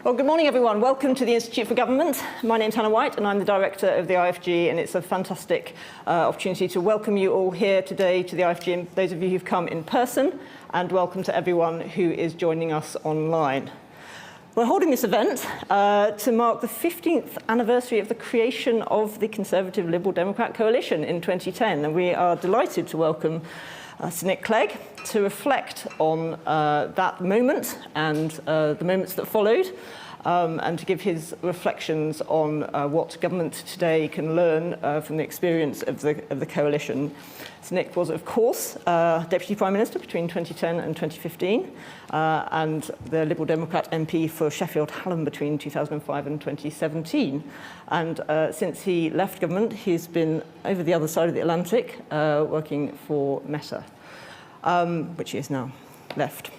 Well, good morning, everyone. Welcome to the Institute for Government. My name's Hannah White, and I'm the director of the IFG, and it's a fantastic opportunity to welcome you all here today to the IFG, and those of you who've come in person, and welcome to everyone who is joining us online. We're holding this event to mark the 15th anniversary of the creation of the Conservative Liberal Democrat coalition in 2010, and we are delighted to welcome Sir Clegg to reflect on that moment and the moments that followed, and to give his reflections on what government today can learn from the experience of the coalition. Sir Nick was, of course, Deputy Prime Minister between 2010 and 2015, and the Liberal Democrat MP for Sheffield Hallam between 2005 and 2017. And since he left government, he's been over the other side of the Atlantic working for Meta, which he has now left.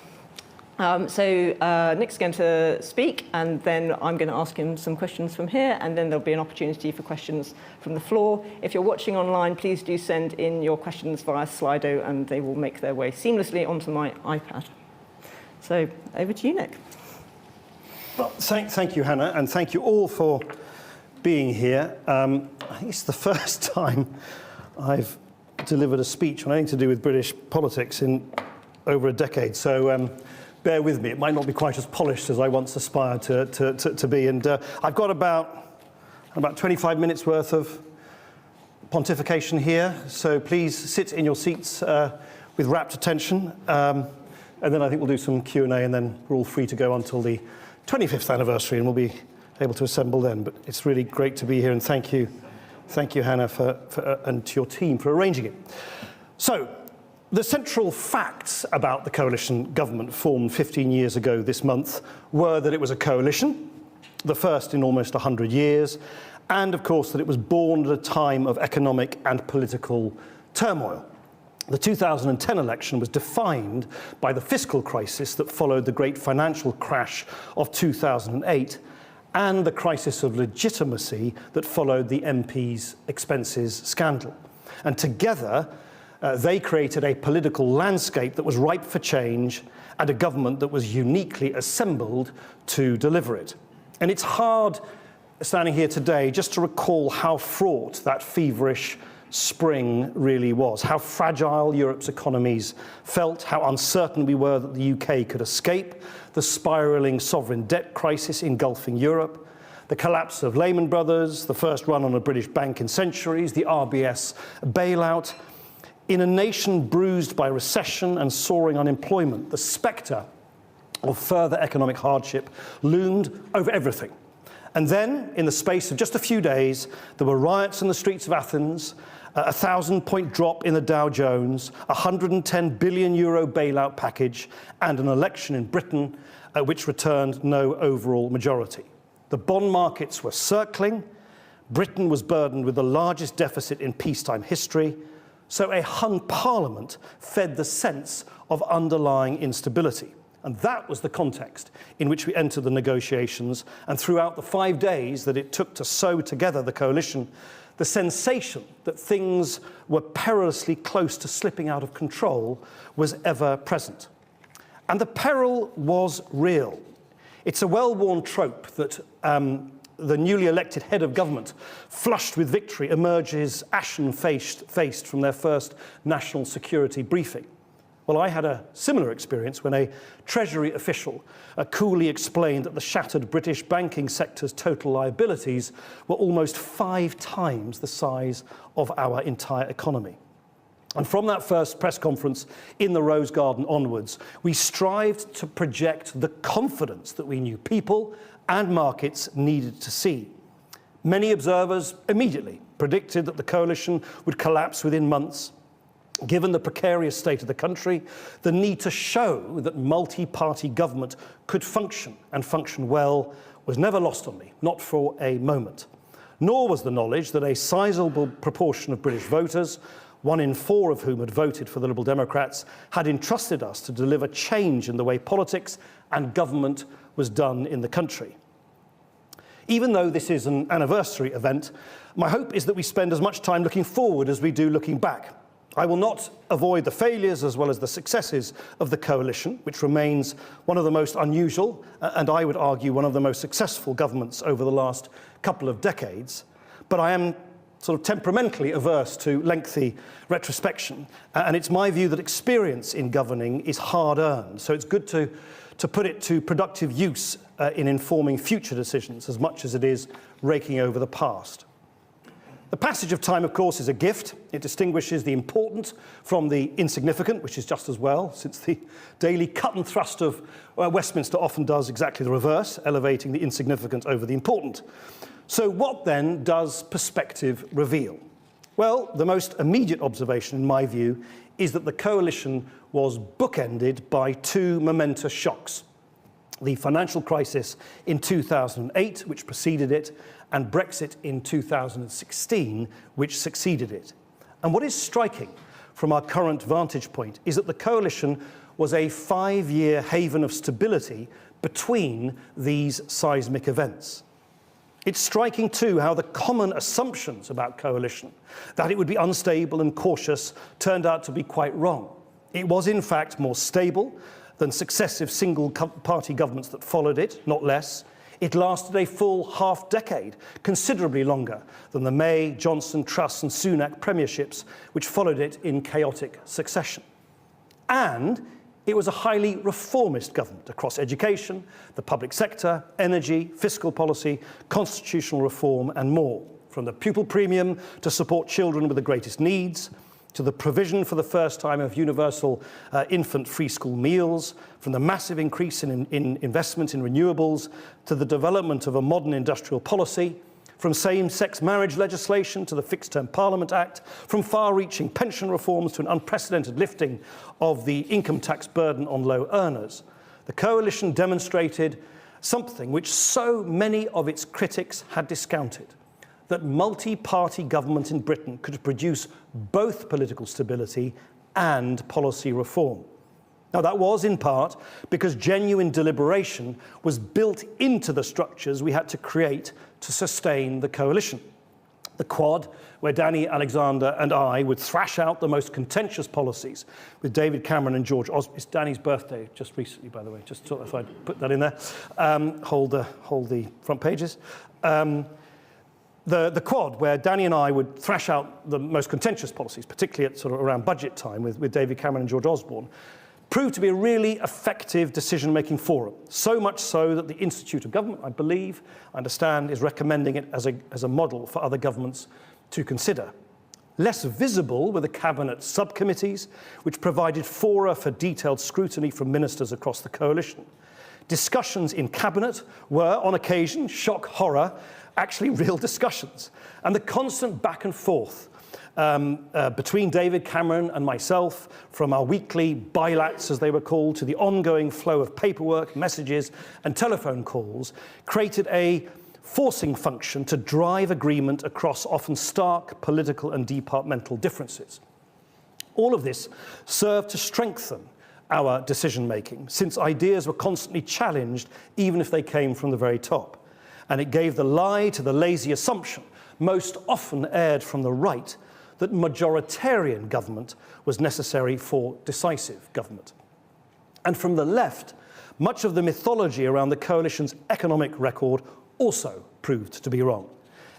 So Nick's going to speak, and then I'm going to ask him some questions from here, and then there'll be an opportunity for questions from the floor. If you're watching online, please do send in your questions via Slido, and they will make their way seamlessly onto my iPad. So over to you, Nick. Well, thank you, Hannah, and thank you all for being here. I think it's the first time I've delivered a speech on anything to do with British politics in over a decade, so bear with me. It might not be quite as polished as I once aspired to be, and I've got about 25 minutes worth of pontification here, so please sit in your seats with rapt attention, and then I think we'll do some Q&A, and then we're all free to go until the 25th anniversary, and we'll be able to assemble then. But it's really great to be here, and thank you, Hannah, and to your team for arranging it. So, the central facts about the coalition government formed 15 years ago this month were that it was a coalition, the first in almost 100 years, and of course that it was born at a time of economic and political turmoil. The 2010 election was defined by the fiscal crisis that followed the great financial crash of 2008 and the crisis of legitimacy that followed the MP's expenses scandal. And together, they created a political landscape that was ripe for change and a government that was uniquely assembled to deliver it. And it's hard, standing here today, just to recall how fraught that feverish spring really was, how fragile Europe's economies felt, how uncertain we were that the UK could escape the spiralling sovereign debt crisis engulfing Europe, the collapse of Lehman Brothers, the first run on a British bank in centuries, the RBS bailout. In a nation bruised by recession and soaring unemployment, the spectre of further economic hardship loomed over everything. And then, in the space of just a few days, there were riots in the streets of Athens, a 1,000-point drop in the Dow Jones, a €110 billion bailout package, and an election in Britain which returned no overall majority. The bond markets were circling. Britain was burdened with the largest deficit in peacetime history. So a hung parliament fed the sense of underlying instability. And that was the context in which we entered the negotiations. And throughout the 5 days that it took to sew together the coalition, the sensation that things were perilously close to slipping out of control was ever present. And the peril was real. It's a well-worn trope that the newly elected head of government, flushed with victory, emerges ashen-faced from their first national security briefing. Well, I had a similar experience when a Treasury official coolly explained that the shattered British banking sector's total liabilities were almost 5 times the size of our entire economy. And from that first press conference in the Rose Garden onwards, we strived to project the confidence that we knew people and markets needed to see. Many observers immediately predicted that the coalition would collapse within months. Given the precarious state of the country, the need to show that multi-party government could function and function well was never lost on me, not for a moment. Nor was the knowledge that a sizable proportion of British voters, 1 in 4 of whom had voted for the Liberal Democrats, had entrusted us to deliver change in the way politics and government was done in the country. Even though this is an anniversary event, my hope is that we spend as much time looking forward as we do looking back. I will not avoid the failures as well as the successes of the coalition, which remains one of the most unusual, and I would argue one of the most successful governments over the last couple of decades. But I am sort of temperamentally averse to lengthy retrospection, and it's my view that experience in governing is hard-earned, so it's good to put it to productive use in informing future decisions as much as it is raking over the past. The passage of time, of course, is a gift. It distinguishes the important from the insignificant, which is just as well, since the daily cut and thrust of Westminster often does exactly the reverse, elevating the insignificant over the important. So what then does perspective reveal? Well, the most immediate observation, in my view, is that the coalition was bookended by two momentous shocks: the financial crisis in 2008, which preceded it, and Brexit in 2016, which succeeded it. And what is striking from our current vantage point is that the coalition was a 5-year haven of stability between these seismic events. It's striking, too, how the common assumptions about coalition, that it would be unstable and cautious, turned out to be quite wrong. It was, in fact, more stable than successive single-party governments that followed it, not less. It lasted a full half-decade, considerably longer than the May, Johnson, Truss and Sunak premierships, which followed it in chaotic succession. And it was a highly reformist government across education, the public sector, energy, fiscal policy, constitutional reform and more, from the pupil premium to support children with the greatest needs, to the provision for the first time of universal infant free school meals, from the massive increase in investment in renewables, to the development of a modern industrial policy, from same-sex marriage legislation to the Fixed-Term Parliament Act, from far-reaching pension reforms to an unprecedented lifting of the income tax burden on low earners. The coalition demonstrated something which so many of its critics had discounted: that multi-party government in Britain could produce both political stability and policy reform. Now, that was in part because genuine deliberation was built into the structures we had to create to sustain the coalition. The Quad, where Danny, Alexander and I would thrash out the most contentious policies with David Cameron and George Osborne. It's Danny's birthday just recently, by the way, just thought if I'd put that in there. Hold the front pages. The Quad, where Danny and I would thrash out the most contentious policies, particularly at sort of around budget time with David Cameron and George Osborne, proved to be a really effective decision-making forum. So much so that the Institute of Government, I understand, is recommending it as a model for other governments to consider. Less visible were the cabinet subcommittees, which provided fora for detailed scrutiny from ministers across the coalition. Discussions in cabinet were, on occasion, shock horror, actually real discussions. And the constant back and forth between David Cameron and myself, from our weekly bilats, as they were called, to the ongoing flow of paperwork, messages and telephone calls, created a forcing function to drive agreement across often stark political and departmental differences. All of this served to strengthen our decision-making, since ideas were constantly challenged, even if they came from the very top. And it gave the lie to the lazy assumption, most often aired from the right, that majoritarian government was necessary for decisive government. And from the left, much of the mythology around the coalition's economic record also proved to be wrong.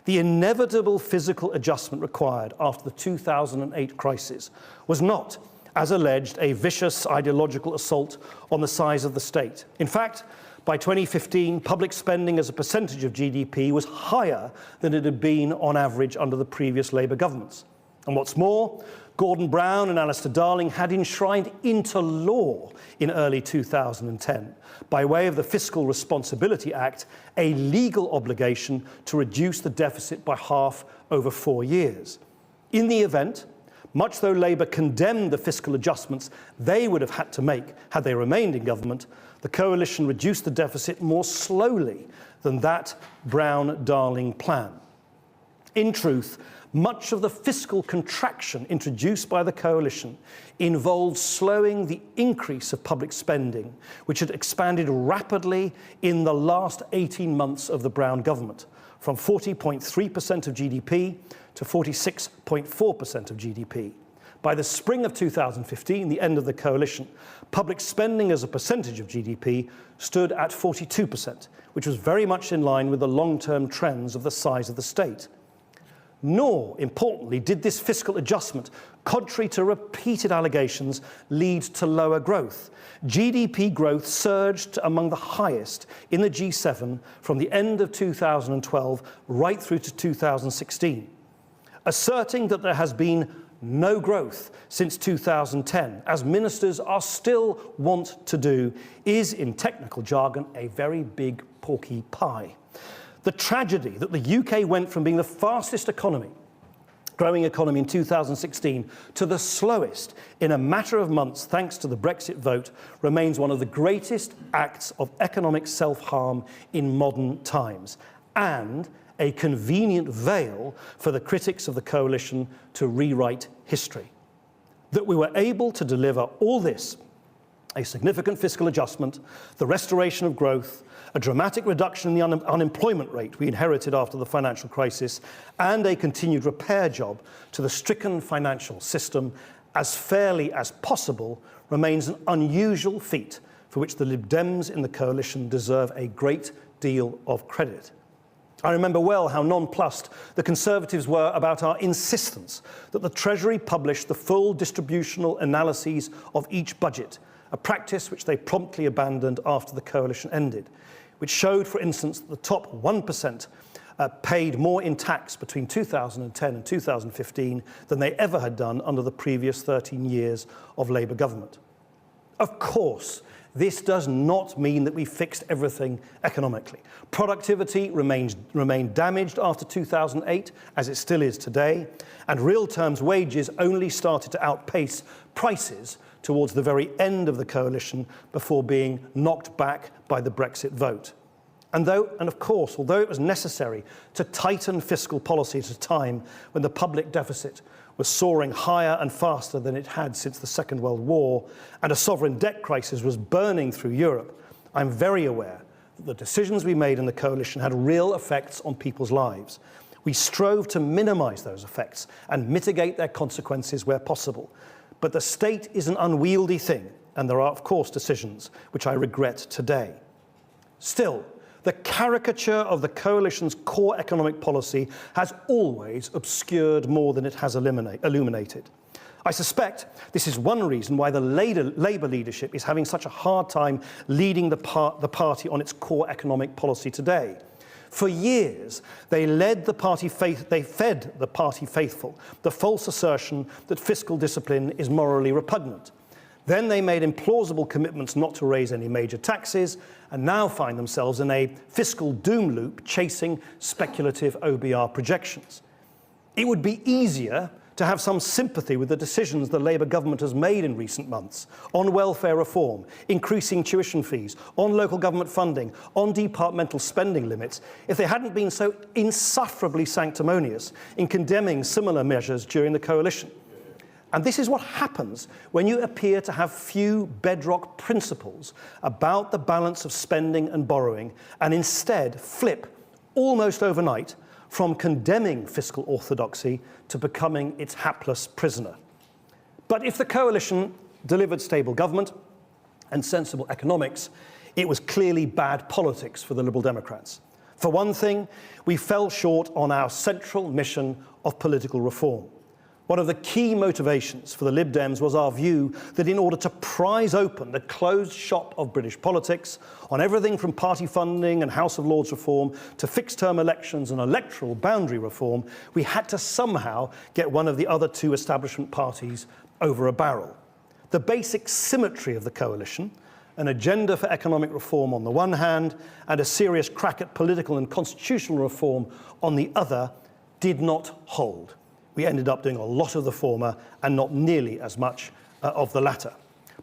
The inevitable physical adjustment required after the 2008 crisis was not, as alleged, a vicious ideological assault on the size of the state. In fact, by 2015, public spending as a percentage of GDP was higher than it had been on average under the previous Labour governments. And what's more, Gordon Brown and Alistair Darling had enshrined into law in early 2010, by way of the Fiscal Responsibility Act, a legal obligation to reduce the deficit by half over 4 years. In the event, much though Labour condemned the fiscal adjustments they would have had to make had they remained in government, the coalition reduced the deficit more slowly than that Brown-Darling plan. In truth, much of the fiscal contraction introduced by the coalition involved slowing the increase of public spending, which had expanded rapidly in the last 18 months of the Brown government, from 40.3% of GDP to 46.4% of GDP. By the spring of 2015, the end of the coalition, public spending as a percentage of GDP stood at 42%, which was very much in line with the long-term trends of the size of the state. Nor, importantly, did this fiscal adjustment, contrary to repeated allegations, lead to lower growth. GDP growth surged among the highest in the G7 from the end of 2012 right through to 2016. Asserting that there has been no growth since 2010, as ministers are still wont to do, is, in technical jargon, a very big porky pie. The tragedy that the UK went from being the fastest growing economy in 2016 to the slowest in a matter of months thanks to the Brexit vote remains one of the greatest acts of economic self-harm in modern times, and a convenient veil for the critics of the coalition to rewrite history. That we were able to deliver all this, a significant fiscal adjustment, the restoration of growth, a dramatic reduction in the unemployment rate we inherited after the financial crisis, and a continued repair job to the stricken financial system as fairly as possible remains an unusual feat for which the Lib Dems in the coalition deserve a great deal of credit. I remember well how nonplussed the Conservatives were about our insistence that the Treasury publish the full distributional analyses of each budget, a practice which they promptly abandoned after the coalition ended, which showed, for instance, that the top 1% paid more in tax between 2010 and 2015 than they ever had done under the previous 13 years of Labour government. Of course, this does not mean that we fixed everything economically. Productivity remained damaged after 2008, as it still is today, and real terms wages only started to outpace prices towards the very end of the coalition before being knocked back by the Brexit vote. And of course, although it was necessary to tighten fiscal policy at a time when the public deficit was soaring higher and faster than it had since the Second World War, and a sovereign debt crisis was burning through Europe, I'm very aware that the decisions we made in the coalition had real effects on people's lives. We strove to minimise those effects and mitigate their consequences where possible. But the state is an unwieldy thing, and there are, of course, decisions which I regret today. Still, the caricature of the coalition's core economic policy has always obscured more than it has illuminated. I suspect this is one reason why the Labour leadership is having such a hard time leading the party on its core economic policy today. For years, they fed the party faithful the false assertion that fiscal discipline is morally repugnant. Then they made implausible commitments not to raise any major taxes, and now find themselves in a fiscal doom loop chasing speculative OBR projections. It would be easier to have some sympathy with the decisions the Labour government has made in recent months on welfare reform, increasing tuition fees, on local government funding, on departmental spending limits, if they hadn't been so insufferably sanctimonious in condemning similar measures during the coalition. And this is what happens when you appear to have few bedrock principles about the balance of spending and borrowing, and instead flip, almost overnight, from condemning fiscal orthodoxy to becoming its hapless prisoner. But if the coalition delivered stable government and sensible economics, it was clearly bad politics for the Liberal Democrats. For one thing, we fell short on our central mission of political reform. One of the key motivations for the Lib Dems was our view that in order to prise open the closed shop of British politics on everything from party funding and House of Lords reform to fixed-term elections and electoral boundary reform, we had to somehow get one of the other two establishment parties over a barrel. The basic symmetry of the coalition, an agenda for economic reform on the one hand and a serious crack at political and constitutional reform on the other, did not hold. We ended up doing a lot of the former and not nearly as much of the latter.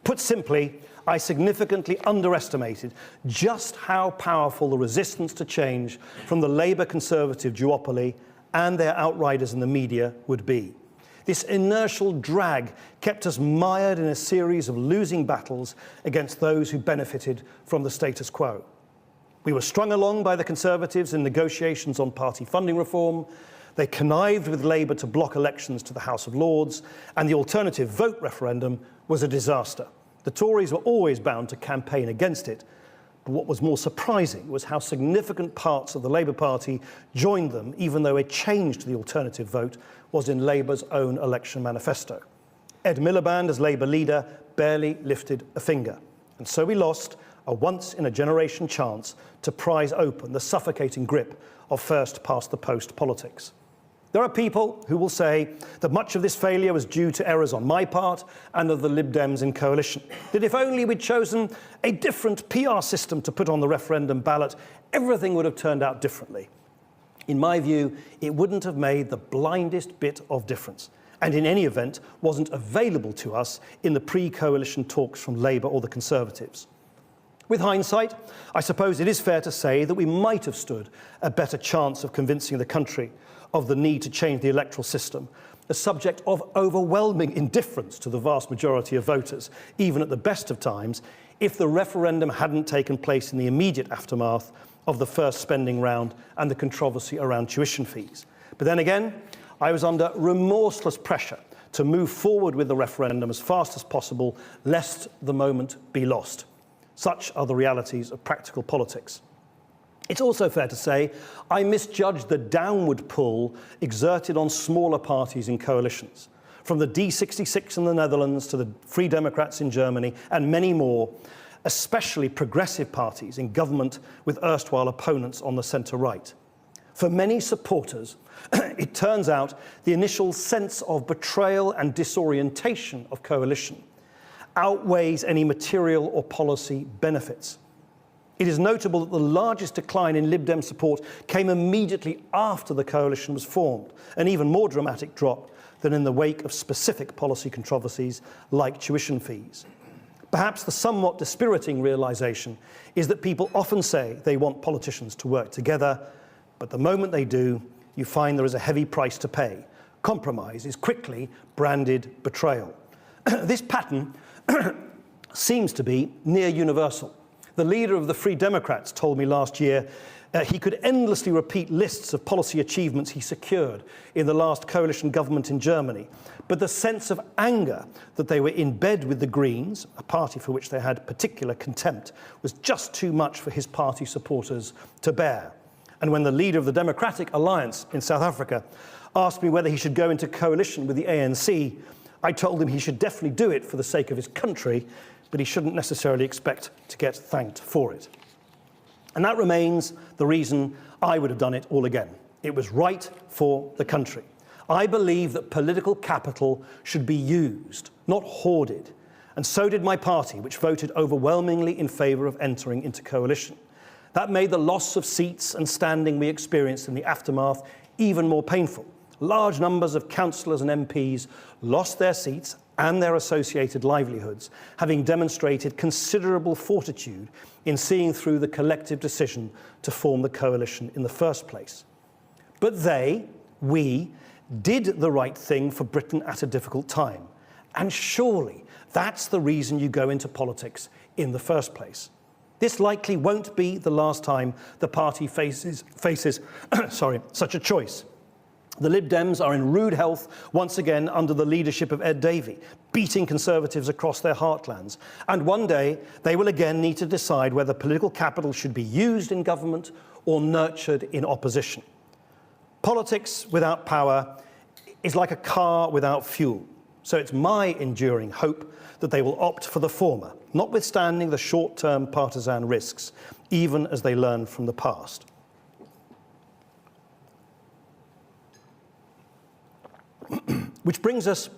Put simply, I significantly underestimated just how powerful the resistance to change from the Labour-Conservative duopoly and their outriders in the media would be. This inertial drag kept us mired in a series of losing battles against those who benefited from the status quo. We were strung along by the Conservatives in negotiations on party funding reform, They connived with Labour to block elections to the House of Lords, and the alternative vote referendum was a disaster. The Tories were always bound to campaign against it, but what was more surprising was how significant parts of the Labour Party joined them, even though a change to the alternative vote was in Labour's own election manifesto. Ed Miliband, as Labour leader, barely lifted a finger. And so we lost a once-in-a-generation chance to prise open the suffocating grip of first-past-the-post politics. There are people who will say that much of this failure was due to errors on my part and of the Lib Dems in coalition, that if only we'd chosen a different PR system to put on the referendum ballot, everything would have turned out differently. In my view, it wouldn't have made the blindest bit of difference, and in any event wasn't available to us in the pre-coalition talks from Labour or the Conservatives. With hindsight, I suppose it is fair to say that we might have stood a better chance of convincing the country of the need to change the electoral system, a subject of overwhelming indifference to the vast majority of voters, even at the best of times, if the referendum hadn't taken place in the immediate aftermath of the first spending round and the controversy around tuition fees. But then again, I was under remorseless pressure to move forward with the referendum as fast as possible, lest the moment be lost. Such are the realities of practical politics. It's also fair to say I misjudged the downward pull exerted on smaller parties in coalitions. From the D66 in the Netherlands to the Free Democrats in Germany and many more, especially progressive parties in government with erstwhile opponents on the centre-right. For many supporters, it turns out the initial sense of betrayal and disorientation of coalition outweighs any material or policy benefits. It is notable that the largest decline in Lib Dem support came immediately after the coalition was formed, an even more dramatic drop than in the wake of specific policy controversies like tuition fees. Perhaps the somewhat dispiriting realisation is that people often say they want politicians to work together, but the moment they do, you find there is a heavy price to pay. Compromise is quickly branded betrayal. This pattern seems to be near universal. The leader of the Free Democrats told me last year he could endlessly repeat lists of policy achievements he secured in the last coalition government in Germany, but the sense of anger that they were in bed with the Greens, a party for which they had particular contempt, was just too much for his party supporters to bear. And when the leader of the Democratic Alliance in South Africa asked me whether he should go into coalition with the ANC, I told him he should definitely do it for the sake of his country, but he shouldn't necessarily expect to get thanked for it. And that remains the reason I would have done it all again. It was right for the country. I believe that political capital should be used, not hoarded. And so did my party, which voted overwhelmingly in favour of entering into coalition. That made the loss of seats and standing we experienced in the aftermath even more painful. Large numbers of councillors and MPs lost their seats and their associated livelihoods, having demonstrated considerable fortitude in seeing through the collective decision to form the coalition in the first place. But we, did the right thing for Britain at a difficult time. And surely that's the reason you go into politics in the first place. This likely won't be the last time the party faces such a choice. The Lib Dems are in rude health once again under the leadership of Ed Davey, beating Conservatives across their heartlands. And one day they will again need to decide whether political capital should be used in government or nurtured in opposition. Politics without power is like a car without fuel. So it's my enduring hope that they will opt for the former, notwithstanding the short-term partisan risks, even as they learn from the past. Which brings us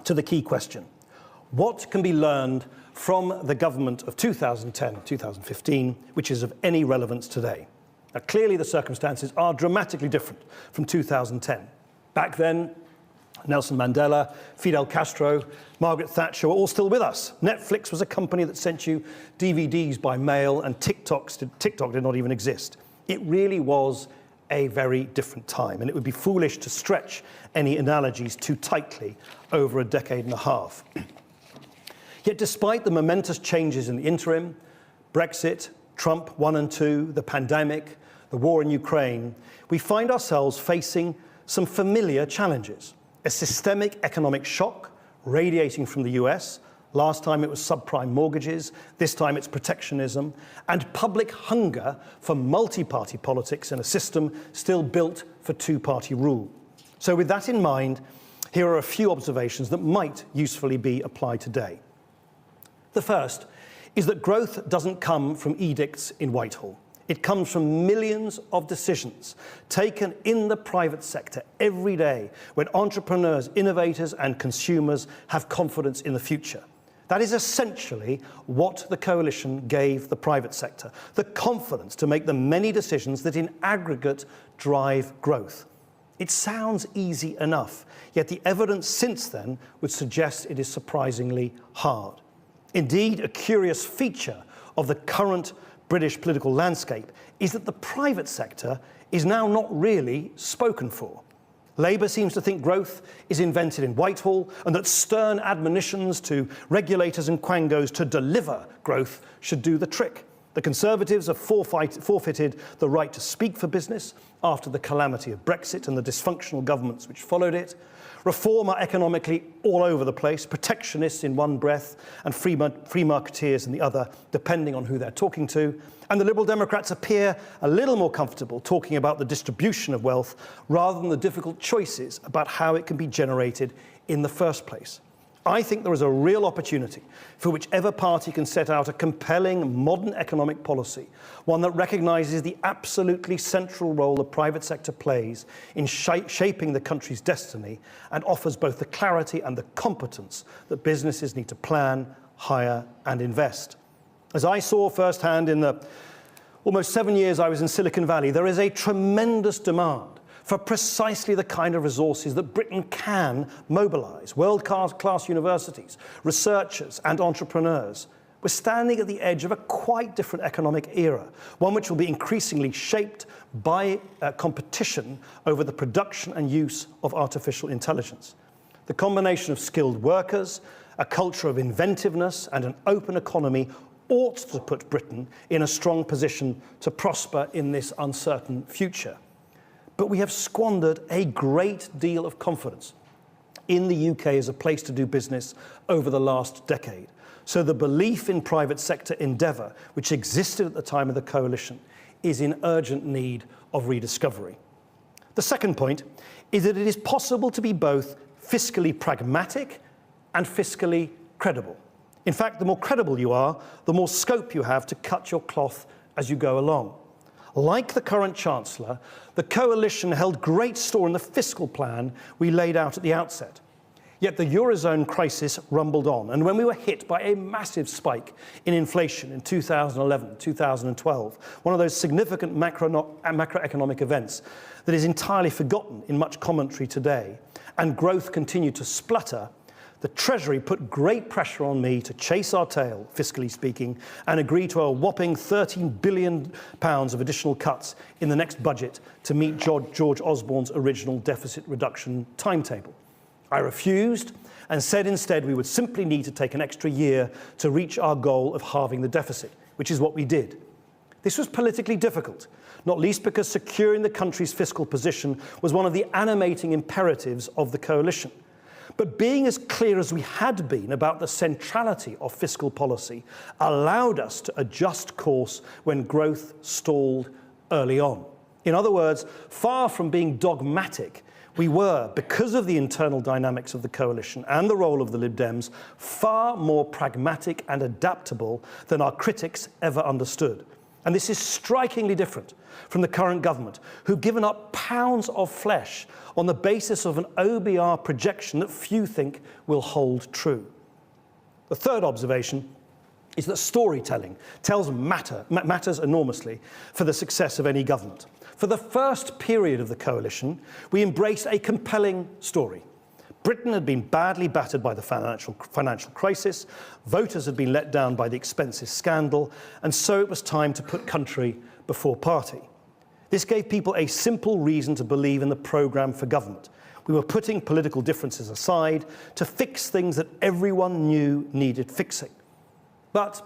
to the key question. What can be learned from the government of 2010-2015, which is of any relevance today? Now, clearly the circumstances are dramatically different from 2010. Back then, Nelson Mandela, Fidel Castro, Margaret Thatcher were all still with us. Netflix was a company that sent you DVDs by mail, and TikTok did not even exist. It really was a very different time, and it would be foolish to stretch any analogies too tightly over a decade and a half. Yet despite the momentous changes in the interim, Brexit, Trump 1 and 2, the pandemic, the war in Ukraine, we find ourselves facing some familiar challenges. A systemic economic shock radiating from the US. Last time it was subprime mortgages, this time it's protectionism, and public hunger for multi-party politics in a system still built for two-party rule. So with that in mind, here are a few observations that might usefully be applied today. The first is that growth doesn't come from edicts in Whitehall. It comes from millions of decisions taken in the private sector every day when entrepreneurs, innovators, and consumers have confidence in the future. That is essentially what the coalition gave the private sector, the confidence to make the many decisions that in aggregate drive growth. It sounds easy enough, yet the evidence since then would suggest it is surprisingly hard. Indeed, a curious feature of the current British political landscape is that the private sector is now not really spoken for. Labour seems to think growth is invented in Whitehall and that stern admonitions to regulators and quangos to deliver growth should do the trick. The Conservatives have forfeited the right to speak for business after the calamity of Brexit and the dysfunctional governments which followed it. Reform are economically all over the place, protectionists in one breath and free marketeers in the other, depending on who they're talking to. And the Liberal Democrats appear a little more comfortable talking about the distribution of wealth rather than the difficult choices about how it can be generated in the first place. I think there is a real opportunity for whichever party can set out a compelling modern economic policy, one that recognises the absolutely central role the private sector plays in shaping the country's destiny and offers both the clarity and the competence that businesses need to plan, hire and invest. As I saw firsthand in the almost 7 years I was in Silicon Valley, there is a tremendous demand for precisely the kind of resources that Britain can mobilise. World-class universities, researchers and entrepreneurs. We're standing at the edge of a quite different economic era, one which will be increasingly shaped by competition over the production and use of artificial intelligence. The combination of skilled workers, a culture of inventiveness and an open economy ought to put Britain in a strong position to prosper in this uncertain future. But we have squandered a great deal of confidence in the UK as a place to do business over the last decade. So the belief in private sector endeavour, which existed at the time of the coalition, is in urgent need of rediscovery. The second point is that it is possible to be both fiscally pragmatic and fiscally credible. In fact, the more credible you are, the more scope you have to cut your cloth as you go along. Like the current Chancellor, the coalition held great store in the fiscal plan we laid out at the outset. Yet the Eurozone crisis rumbled on, and when we were hit by a massive spike in inflation in 2011, 2012, one of those significant macroeconomic events that is entirely forgotten in much commentary today, and growth continued to splutter, the Treasury put great pressure on me to chase our tail, fiscally speaking, and agree to a whopping £13 billion of additional cuts in the next budget to meet George Osborne's original deficit reduction timetable. I refused and said instead we would simply need to take an extra year to reach our goal of halving the deficit, which is what we did. This was politically difficult, not least because securing the country's fiscal position was one of the animating imperatives of the coalition. But being as clear as we had been about the centrality of fiscal policy allowed us to adjust course when growth stalled early on. In other words, far from being dogmatic, we were, because of the internal dynamics of the coalition and the role of the Lib Dems, far more pragmatic and adaptable than our critics ever understood. And this is strikingly different from the current government, who've given up pounds of flesh on the basis of an OBR projection that few think will hold true. The third observation is that storytelling matters enormously for the success of any government. For the first period of the coalition, we embraced a compelling story. Britain had been badly battered by the financial crisis, voters had been let down by the expenses scandal, and so it was time to put country before party. This gave people a simple reason to believe in the programme for government. We were putting political differences aside to fix things that everyone knew needed fixing. But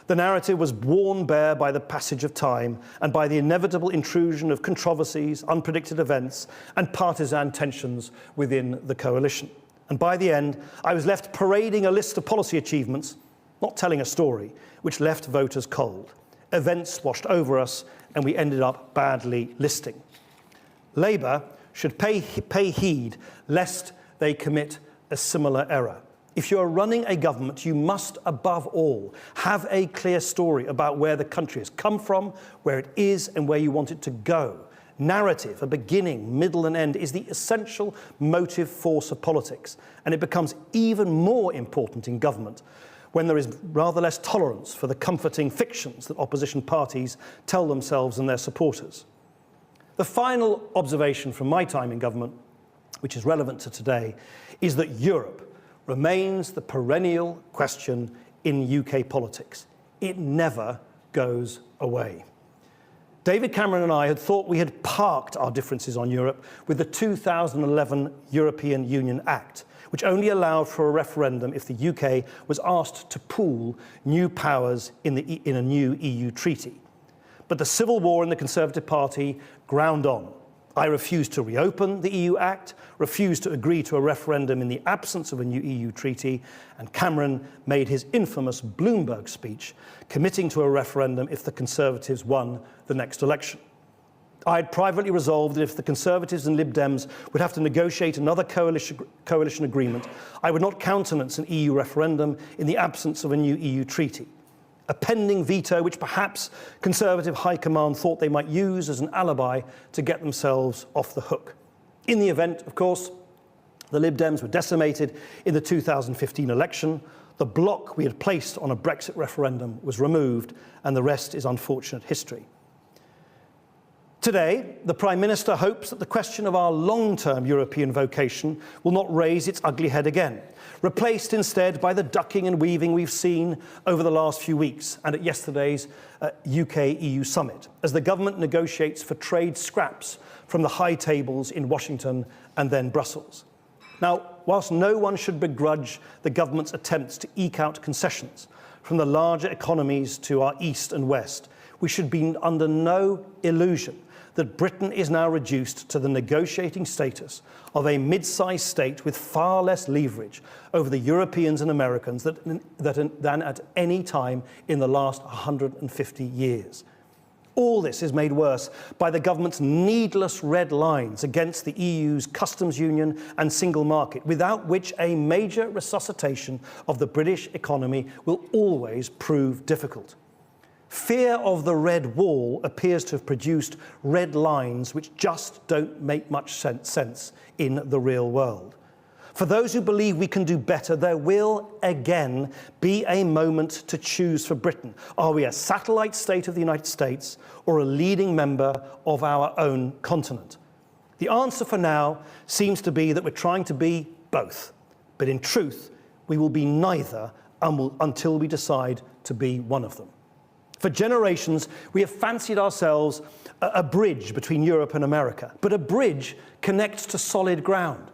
The narrative was worn bare by the passage of time and by the inevitable intrusion of controversies, unpredicted events, and partisan tensions within the coalition. And by the end, I was left parading a list of policy achievements, not telling a story, which left voters cold. Events washed over us, and we ended up badly listing. Labour should pay heed lest they commit a similar error. If you are running a government, you must, above all, have a clear story about where the country has come from, where it is, and where you want it to go. Narrative, a beginning, middle, and end, is the essential motive force of politics, and it becomes even more important in government when there is rather less tolerance for the comforting fictions that opposition parties tell themselves and their supporters. The final observation from my time in government, which is relevant to today, is that Europe remains the perennial question in UK politics. It never goes away. David Cameron and I had thought we had parked our differences on Europe with the 2011 European Union Act, which only allowed for a referendum if the UK was asked to pool new powers in a new EU treaty. But the civil war in the Conservative Party ground on. I refused to reopen the EU Act, refused to agree to a referendum in the absence of a new EU treaty, and Cameron made his infamous Bloomberg speech, committing to a referendum if the Conservatives won the next election. I had privately resolved that if the Conservatives and Lib Dems would have to negotiate another coalition agreement, I would not countenance an EU referendum in the absence of a new EU treaty. A pending veto which perhaps Conservative High Command thought they might use as an alibi to get themselves off the hook. In the event, of course, the Lib Dems were decimated in the 2015 election. The block we had placed on a Brexit referendum was removed, and the rest is unfortunate history. Today, the Prime Minister hopes that the question of our long-term European vocation will not raise its ugly head again, replaced instead by the ducking and weaving we've seen over the last few weeks and at yesterday's UK-EU summit, as the government negotiates for trade scraps from the high tables in Washington and then Brussels. Now, whilst no one should begrudge the government's attempts to eke out concessions from the larger economies to our east and west, we should be under no illusion that Britain is now reduced to the negotiating status of a mid-sized state with far less leverage over the Europeans and Americans than at any time in the last 150 years. All this is made worse by the government's needless red lines against the EU's customs union and single market, without which a major resuscitation of the British economy will always prove difficult. Fear of the red wall appears to have produced red lines which just don't make much sense in the real world. For those who believe we can do better, there will again be a moment to choose for Britain. Are we a satellite state of the United States or a leading member of our own continent? The answer for now seems to be that we're trying to be both. But in truth, we will be neither until we decide to be one of them. For generations, we have fancied ourselves a bridge between Europe and America, but a bridge connects to solid ground.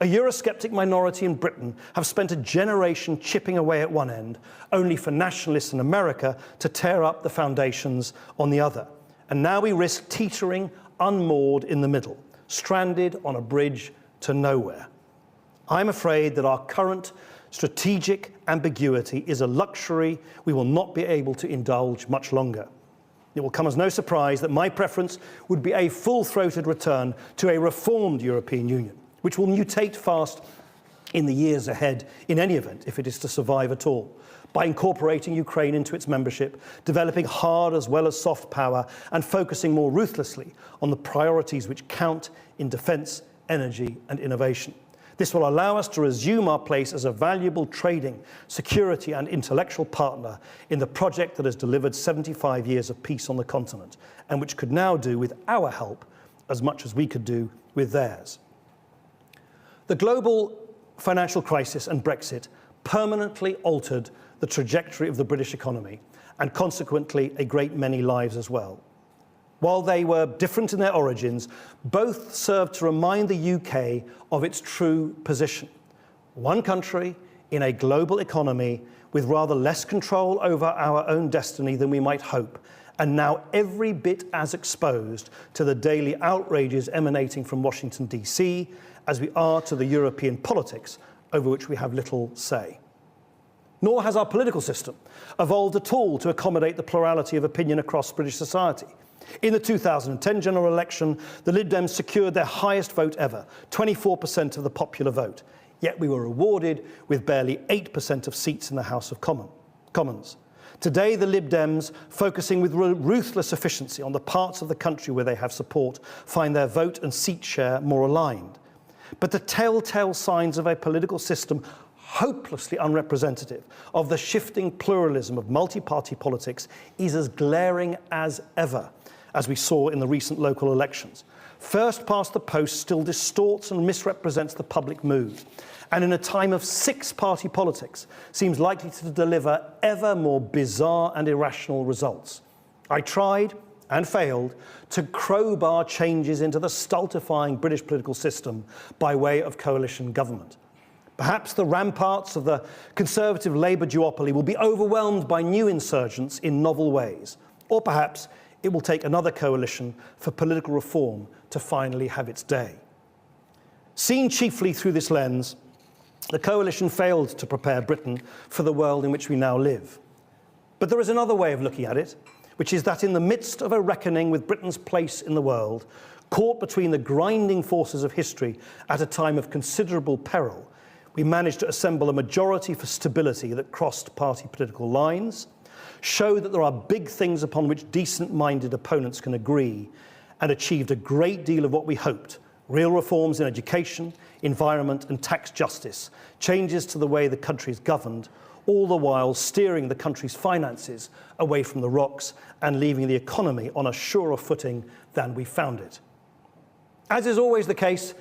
A Eurosceptic minority in Britain have spent a generation chipping away at one end, only for nationalists in America to tear up the foundations on the other. And now we risk teetering unmoored in the middle, stranded on a bridge to nowhere. I'm afraid that our current strategic ambiguity is a luxury we will not be able to indulge much longer. It will come as no surprise that my preference would be a full-throated return to a reformed European Union, which will mutate fast in the years ahead in any event, if it is to survive at all, by incorporating Ukraine into its membership, developing hard as well as soft power, and focusing more ruthlessly on the priorities which count in defence, energy and innovation. This will allow us to resume our place as a valuable trading, security and intellectual partner in the project that has delivered 75 years of peace on the continent, and which could now do with our help as much as we could do with theirs. The global financial crisis and Brexit permanently altered the trajectory of the British economy, and consequently a great many lives as well. While they were different in their origins, both served to remind the UK of its true position. One country in a global economy with rather less control over our own destiny than we might hope, and now every bit as exposed to the daily outrages emanating from Washington, D.C., as we are to the European politics over which we have little say. Nor has our political system evolved at all to accommodate the plurality of opinion across British society. In the 2010 general election, the Lib Dems secured their highest vote ever, 24% of the popular vote. Yet we were rewarded with barely 8% of seats in the House of Commons. Today, the Lib Dems, focusing with ruthless efficiency on the parts of the country where they have support, find their vote and seat share more aligned. But the telltale signs of a political system hopelessly unrepresentative of the shifting pluralism of multi-party politics is as glaring as ever, as we saw in the recent local elections. First past the post still distorts and misrepresents the public mood, and in a time of six-party politics seems likely to deliver ever more bizarre and irrational results. I tried and failed to crowbar changes into the stultifying British political system by way of coalition government. Perhaps the ramparts of the Conservative Labour duopoly will be overwhelmed by new insurgents in novel ways, or perhaps it will take another coalition for political reform to finally have its day. Seen chiefly through this lens, the coalition failed to prepare Britain for the world in which we now live. But there is another way of looking at it, which is that in the midst of a reckoning with Britain's place in the world, caught between the grinding forces of history at a time of considerable peril, we managed to assemble a majority for stability that crossed party political lines, showed that there are big things upon which decent-minded opponents can agree, and achieved a great deal of what we hoped: real reforms in education, environment and tax justice, changes to the way the country is governed, all the while steering the country's finances away from the rocks and leaving the economy on a surer footing than we found it. As is always the case,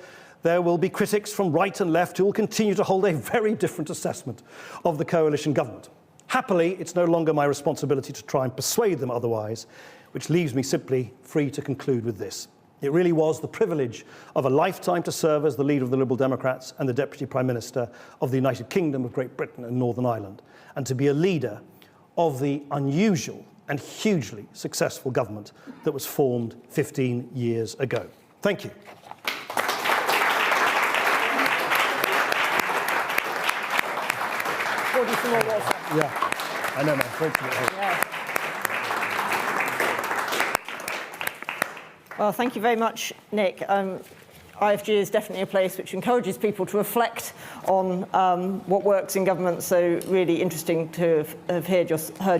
there will be critics from right and left who will continue to hold a very different assessment of the coalition government. Happily, it's no longer my responsibility to try and persuade them otherwise, which leaves me simply free to conclude with this. It really was the privilege of a lifetime to serve as the leader of the Liberal Democrats and the Deputy Prime Minister of the United Kingdom of Great Britain and Northern Ireland, and to be a leader of the unusual and hugely successful government that was formed 15 years ago. Thank you. Yeah, I know, man. Great to meet you. Yeah. Well, thank you very much, Nick. IFG is definitely a place which encourages people to reflect on what works in government, so really interesting to have heard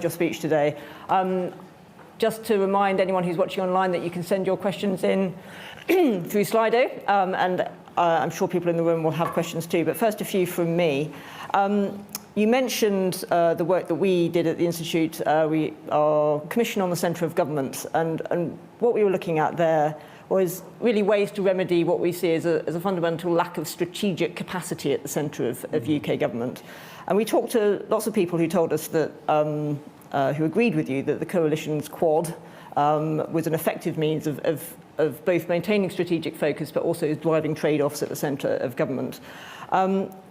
your speech today. Just to remind anyone who's watching online that you can send your questions in through Slido, and I'm sure people in the room will have questions too, but first a few from me. You mentioned the work that we did at the Institute. We are Commission on the Centre of Government, and what we were looking at there was really ways to remedy what we see as a fundamental lack of strategic capacity at the centre of UK government. And we talked to lots of people who told us that, who agreed with you, that the coalition's quad was an effective means of both maintaining strategic focus but also driving trade-offs at the centre of government.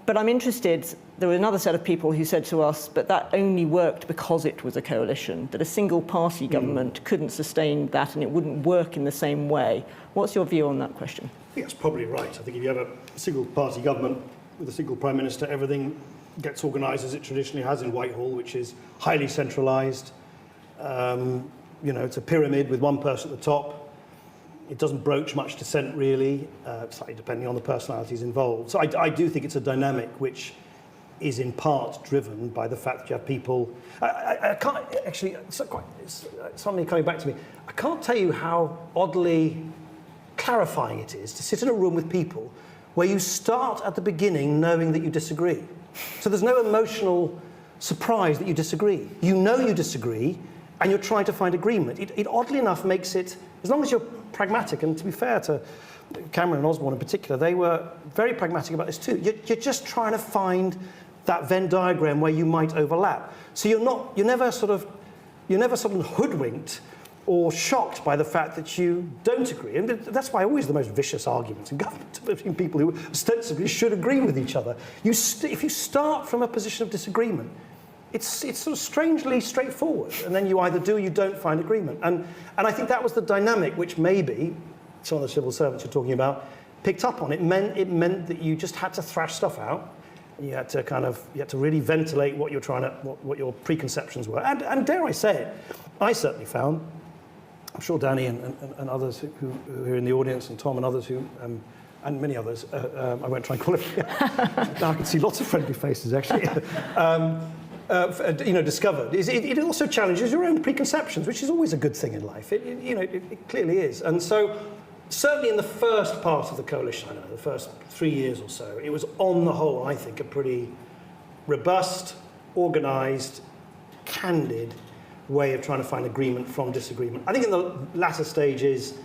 But I'm interested, there were another set of people who said to us, but that only worked because it was a coalition, that a single party government couldn't sustain that and it wouldn't work in the same way. What's your view on that question? I think that's probably right. I think if you have a single party government with a single Prime Minister, everything gets organised as it traditionally has in Whitehall, which is highly centralised. It's a pyramid with one person at the top. It doesn't broach much dissent, really, slightly depending on the personalities involved. So I do think it's a dynamic which is in part driven by the fact that you have people... I can't actually... It's suddenly coming back to me. I can't tell you how oddly clarifying it is to sit in a room with people where you start at the beginning knowing that you disagree. So there's no emotional surprise that you disagree. You know you disagree, and you're trying to find agreement. It oddly enough makes it... As long as you're pragmatic, and to be fair to Cameron and Osborne in particular, they were very pragmatic about this too. You're just trying to find that Venn diagram where you might overlap. So you're never sort of hoodwinked or shocked by the fact that you don't agree. And that's why always the most vicious arguments in government between people who ostensibly should agree with each other. If you start from a position of disagreement, it's sort of strangely straightforward. And then you either do or you don't find agreement. And I think that was the dynamic which maybe some of the civil servants you're talking about picked up on. It meant that you just had to thrash stuff out. You had to really ventilate what you're what your preconceptions were. And dare I say it, I certainly found, I'm sure Danny and others who are in the audience, and Tom and others and many others, I won't try and call it. Now I can see lots of friendly faces actually. Discovered is it also challenges your own preconceptions, which is always a good thing in life. It clearly is. And so certainly in the first part of the coalition, I know, the first 3 years or so, it was on the whole, I think, a pretty robust, organised, candid way of trying to find agreement from disagreement. I think in the latter stages,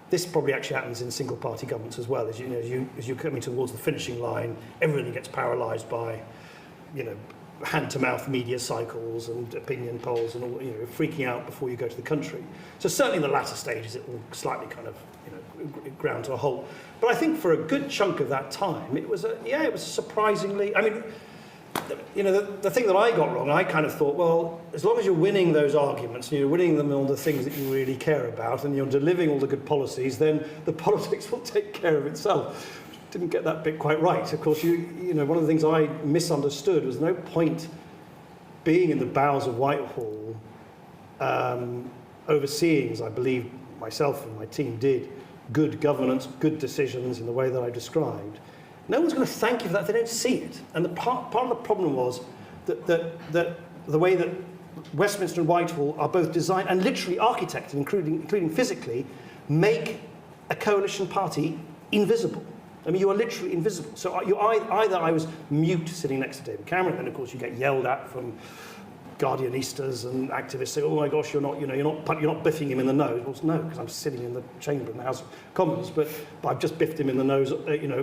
this probably actually happens in single-party governments as well. As you're coming towards the finishing line, everybody gets paralysed by, hand-to-mouth media cycles and opinion polls and all, freaking out before you go to the country. So certainly in the latter stages, it will slightly kind of, ground to a halt. But I think for a good chunk of that time, it was surprisingly. I mean, the thing that I got wrong, I kind of thought, well, as long as you're winning those arguments, and you're winning them on the things that you really care about, and you're delivering all the good policies, then the politics will take care of itself. Didn't get that bit quite right. Of course, one of the things I misunderstood was no point being in the bowels of Whitehall, overseeing, as I believe myself and my team did, good governance, good decisions in the way that I described. No one's going to thank you for that if they don't see it. And the part of the problem was that the way that Westminster and Whitehall are both designed and literally architected, including physically, make a coalition party invisible. I mean, you are literally invisible. So either I was mute sitting next to David Cameron, and of course you get yelled at from Guardianistas and activists say, "Oh my gosh, you're not biffing him in the nose." Well, no, because I'm sitting in the chamber in the House of Commons, but I've just biffed him in the nose,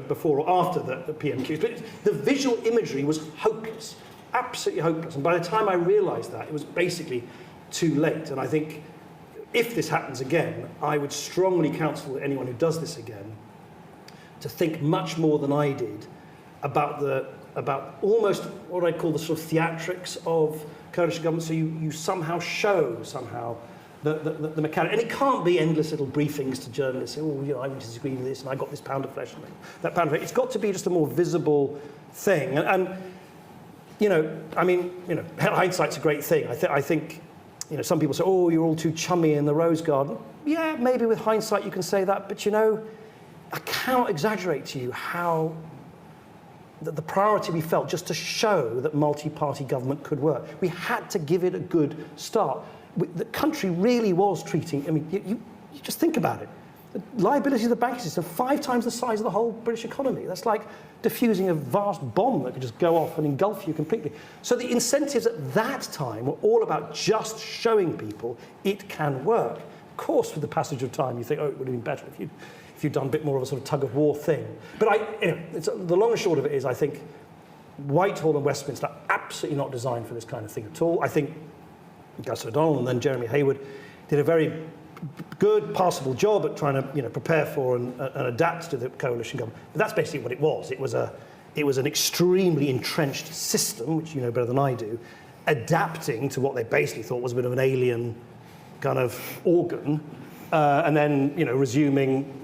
before or after the PMQs. But the visual imagery was hopeless, absolutely hopeless. And by the time I realised that, it was basically too late. And I think if this happens again, I would strongly counsel anyone who does this again to think much more than I did about almost what I'd call the sort of theatrics of coalition government. So you somehow show the mechanic, and it can't be endless little briefings to journalists saying, I disagree with this, and I got this pound of flesh and that pound of flesh. It's got to be just a more visible thing. And hindsight's a great thing. I think some people say, "Oh, you're all too chummy in the Rose Garden." Yeah, maybe with hindsight you can say that, but I cannot exaggerate to you how the priority we felt just to show that multi-party government could work. We had to give it a good start. The country really was treating, you just think about it. The liability of the banking system, 5 times the size of the whole British economy. That's like diffusing a vast bomb that could just go off and engulf you completely. So the incentives at that time were all about just showing people it can work. Of course, with the passage of time, you think, it would have been better if you'd done a bit more of a sort of tug-of-war thing. But the long and short of it is, I think Whitehall and Westminster are absolutely not designed for this kind of thing at all. I think Gus O'Donnell and then Jeremy Hayward did a very good, passable job at trying to prepare for and adapt to the coalition government. But that's basically what it was. It was an extremely entrenched system, which you know better than I do, adapting to what they basically thought was a bit of an alien kind of organ, and then resuming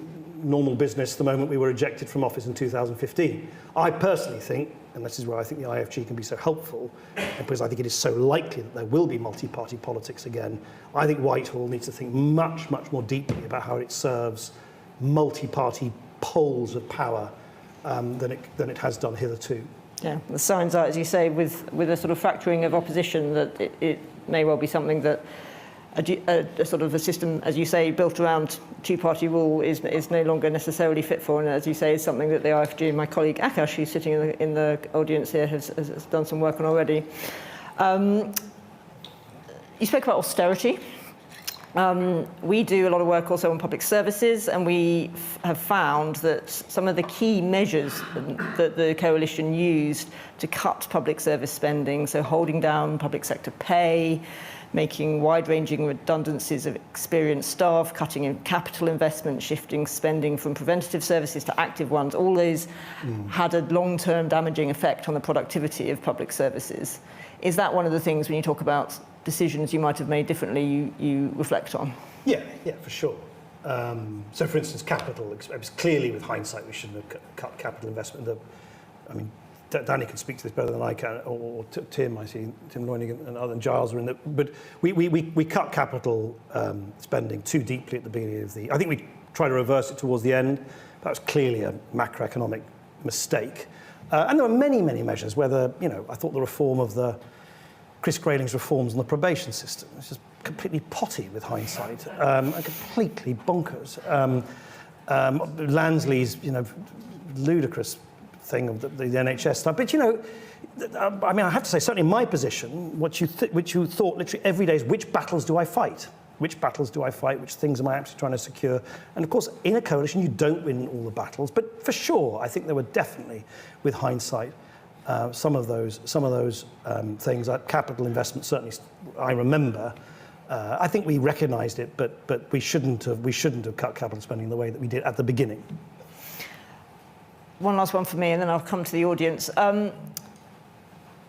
normal business the moment we were ejected from office in 2015. I personally think, and this is where I think the IFG can be so helpful, because I think it is so likely that there will be multi-party politics again, I think Whitehall needs to think much, much more deeply about how it serves multi-party poles of power than it has done hitherto. Yeah, the signs are, as you say, with a sort of fracturing of opposition, that it may well be something that a sort of a system, as you say, built around two-party rule is no longer necessarily fit for, and as you say, is something that the IFG and my colleague Akash, who's sitting in the audience here, has done some work on already. You spoke about austerity. We do a lot of work also on public services, and we have found that some of the key measures that the coalition used to cut public service spending, so holding down public sector pay, making wide-ranging redundancies of experienced staff, cutting in capital investment, shifting spending from preventative services to active ones. All those had a long-term damaging effect on the productivity of public services. Is that one of the things, when you talk about decisions you might have made differently, you reflect on? Yeah, for sure. So, for instance, capital. It was clearly, with hindsight, we shouldn't have cut capital investment. Danny can speak to this better than I can, or Tim. I see Tim Loyning and other, and Giles are in there. But we cut capital spending too deeply at the beginning of I think we tried to reverse it towards the end. That was clearly a macroeconomic mistake. And there were many measures. Whether I thought the reform of Chris Grayling's reforms on the probation system was just completely potty with hindsight, and completely bonkers. Lansley's ludicrous thing of the NHS stuff. But I have to say, certainly in my position, which you thought literally every day is, which battles do I fight? Which battles do I fight? Which things am I actually trying to secure? And of course, in a coalition, you don't win all the battles. But for sure, I think there were definitely, with hindsight, some of those things. Like capital investment, certainly, I remember. I think we recognised it, but we shouldn't have cut capital spending the way that we did at the beginning. One last one for me, and then I'll come to the audience. The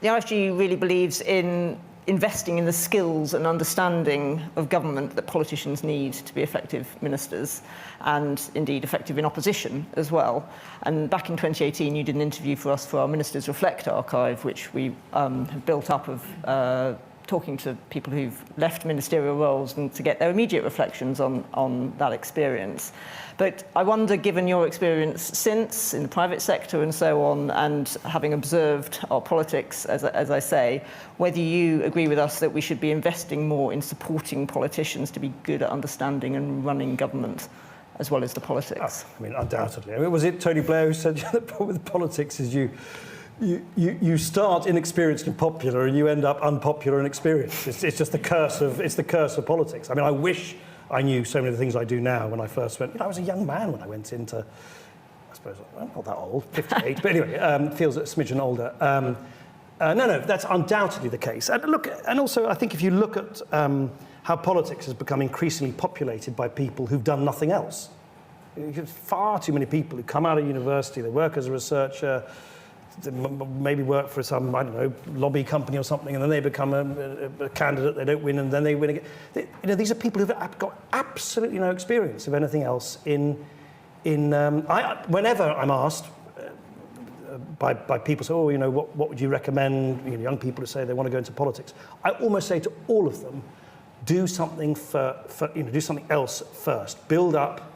IFG really believes in investing in the skills and understanding of government that politicians need to be effective ministers, and indeed effective in opposition as well. And back in 2018, you did an interview for us for our Ministers Reflect archive, which we have built up of talking to people who've left ministerial roles and to get their immediate reflections on that experience. But I wonder, given your experience since in the private sector and so on, and having observed our politics, as I say, whether you agree with us that we should be investing more in supporting politicians to be good at understanding and running government, as well as the politics. Undoubtedly. Was it Tony Blair who said the problem with politics is you start inexperienced and popular, and you end up unpopular and experienced. It's just the curse of politics. I wish I knew so many of the things I do now. When I first went, I was a young man when I went into, I suppose, I'm not that old, 58, but anyway, feels a smidgen older. No, that's undoubtedly the case. And look, and also I think if you look at how politics has become increasingly populated by people who've done nothing else. There's far too many people who come out of university, they work as a researcher, maybe work for some, lobby company or something, and then they become a candidate, they don't win, and then they win again. These are people who've got absolutely no experience of anything else whenever I'm asked by people, say, what would you recommend, young people who say they want to go into politics, I almost say to all of them, do something do something else first. Build up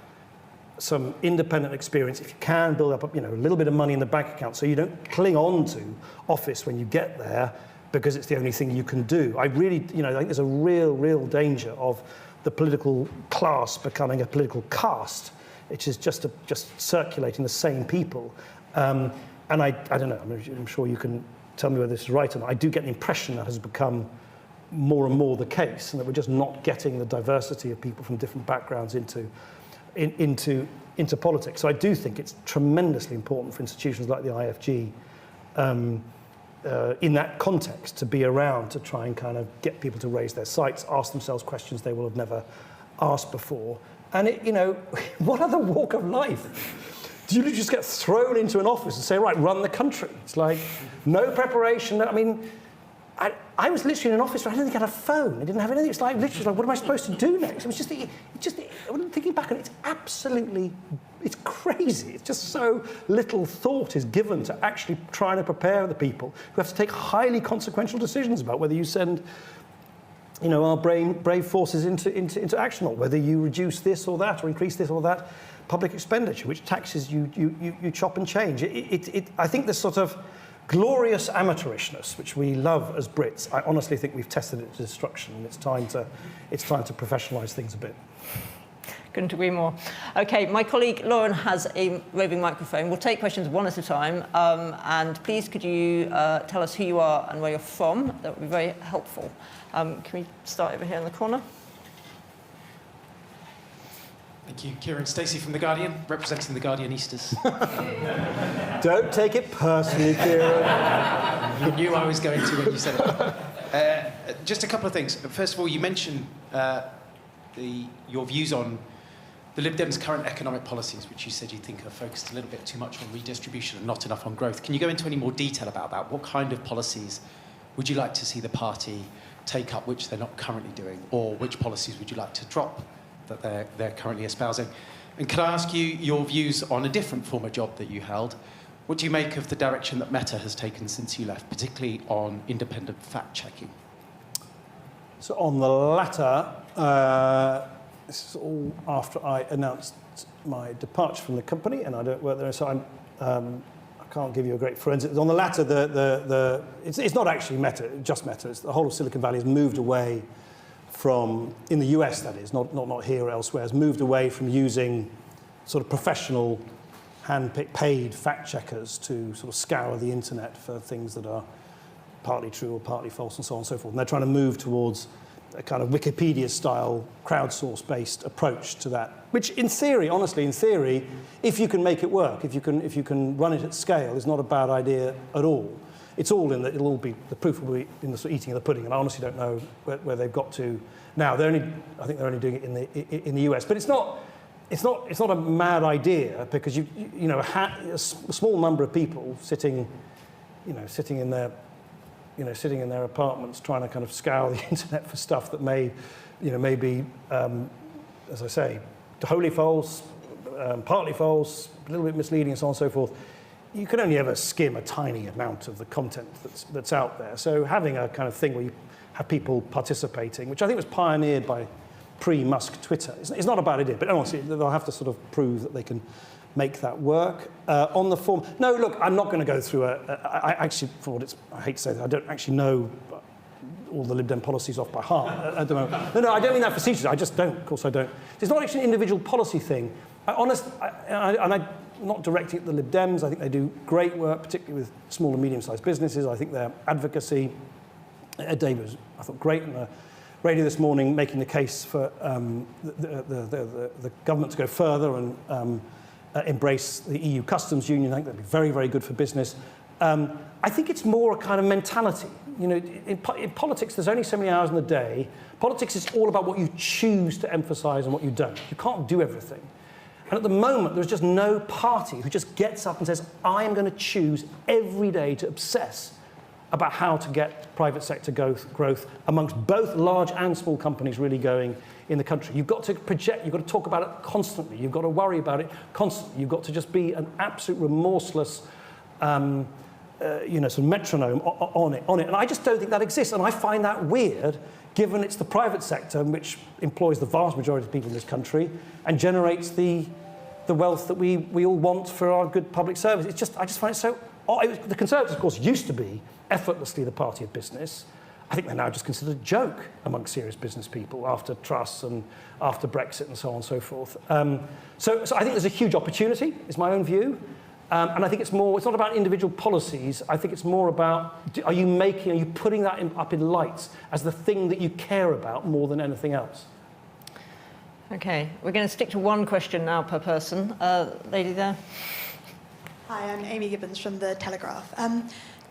some independent experience. If you can, build up a little bit of money in the bank account so you don't cling on to office when you get there because it's the only thing you can do. I really, I think there's a real danger of the political class becoming a political caste, which is just circulating the same people. And I don't know, I'm sure you can tell me whether this is right or not. I do get the impression that has become more and more the case, and that we're just not getting the diversity of people from different backgrounds into politics. So I do think it's tremendously important for institutions like the IFG in that context to be around to try and kind of get people to raise their sights, ask themselves questions they will have never asked before. And what other walk of life? Do you just get thrown into an office and say, right, run the country? It's like no preparation. I was literally in an office where I didn't think I had a phone. I didn't have anything. It's like literally, what am I supposed to do next? It was just thinking back on it, it's crazy. It's just so little thought is given to actually trying to prepare the people who have to take highly consequential decisions about whether you send, our brave forces into action, or whether you reduce this or that, or increase this or that public expenditure, which taxes you chop and change. I think this sort of glorious amateurishness, which we love as Brits, I honestly think we've tested it to destruction, and it's time to professionalise things a bit. Couldn't agree more. Okay, my colleague Lauren has a roving microphone. We'll take questions one at a time, and please could you tell us who you are and where you're from? That would be very helpful. Can we start over here in the corner? Thank you. Kieran Stacey from The Guardian, representing the Guardianistas. Don't take it personally, Kieran. You knew I was going to when you said it. Just a couple of things. First of all, you mentioned your views on the Lib Dems' current economic policies, which you said you think are focused a little bit too much on redistribution and not enough on growth. Can you go into any more detail about that? What kind of policies would you like to see the party take up which they're not currently doing, or which policies would you like to drop that they're currently espousing? And can I ask you your views on a different former job that you held? What do you make of the direction that Meta has taken since you left, particularly on independent fact-checking? So on the latter, this is all after I announced my departure from the company, and I don't work there, so I can't give you a great forensic. On the latter, it's not actually Meta, just Meta. It's the whole of Silicon Valley has moved away from, in the US that is, not here or elsewhere, has moved away from using sort of professional, hand-picked, paid fact-checkers to sort of scour the internet for things that are partly true or partly false and so on and so forth. And they're trying to move towards a kind of Wikipedia-style, crowdsource-based approach to that, which in theory, honestly, in theory, if you can make it work, if you can run it at scale, is not a bad idea at all. It's all in that it'll all be, the proof will be in the sort of eating of the pudding, and I honestly don't know where they've got to now. I think they're only doing it in the US, but it's not a mad idea, because a small number of people sitting in their apartments trying to kind of scour the internet for stuff that may be, as I say, wholly false, partly false, a little bit misleading, and so on and so forth. You can only ever skim a tiny amount of the content that's out there. So having a kind of thing where you have people participating, which I think was pioneered by pre-Musk Twitter, it's not a bad idea, but honestly, they'll have to sort of prove that they can make that work. On the form, no, look, I'm not going to go through I actually, I hate to say that, I don't actually know all the Lib Dem policies off by heart at the moment. No, I don't mean that facetiously, I just don't, of course I don't. It's not actually an individual policy thing. I'm not directing at the Lib Dems. I think they do great work, particularly with small and medium-sized businesses. I think their advocacy, Ed Davis, I thought great on the radio this morning, making the case for the government to go further and embrace the EU customs union. I think that'd be very, very good for business. I think it's more a kind of mentality. In politics, there's only so many hours in the day. Politics is all about what you choose to emphasize and what you don't. You can't do everything. And at the moment, there's just no party who just gets up and says, I am going to choose every day to obsess about how to get private sector growth amongst both large and small companies really going in the country. You've got to project, you've got to talk about it constantly, you've got to worry about it constantly, you've got to just be an absolute remorseless sort of metronome on it. And I just don't think that exists, and I find that weird, given it's the private sector which employs the vast majority of people in this country and generates the wealth that we all want for our good public service. I just find it so odd. The Conservatives, of course, used to be effortlessly the party of business. I think they're now just considered a joke among serious business people after Truss and after Brexit and so on and so forth. So I think there's a huge opportunity, is my own view. And I think it's not about individual policies. I think it's more about, are you putting that up in lights as the thing that you care about more than anything else? Okay, we're going to stick to one question now per person. Lady there. Hi, I'm Amy Gibbons from The Telegraph.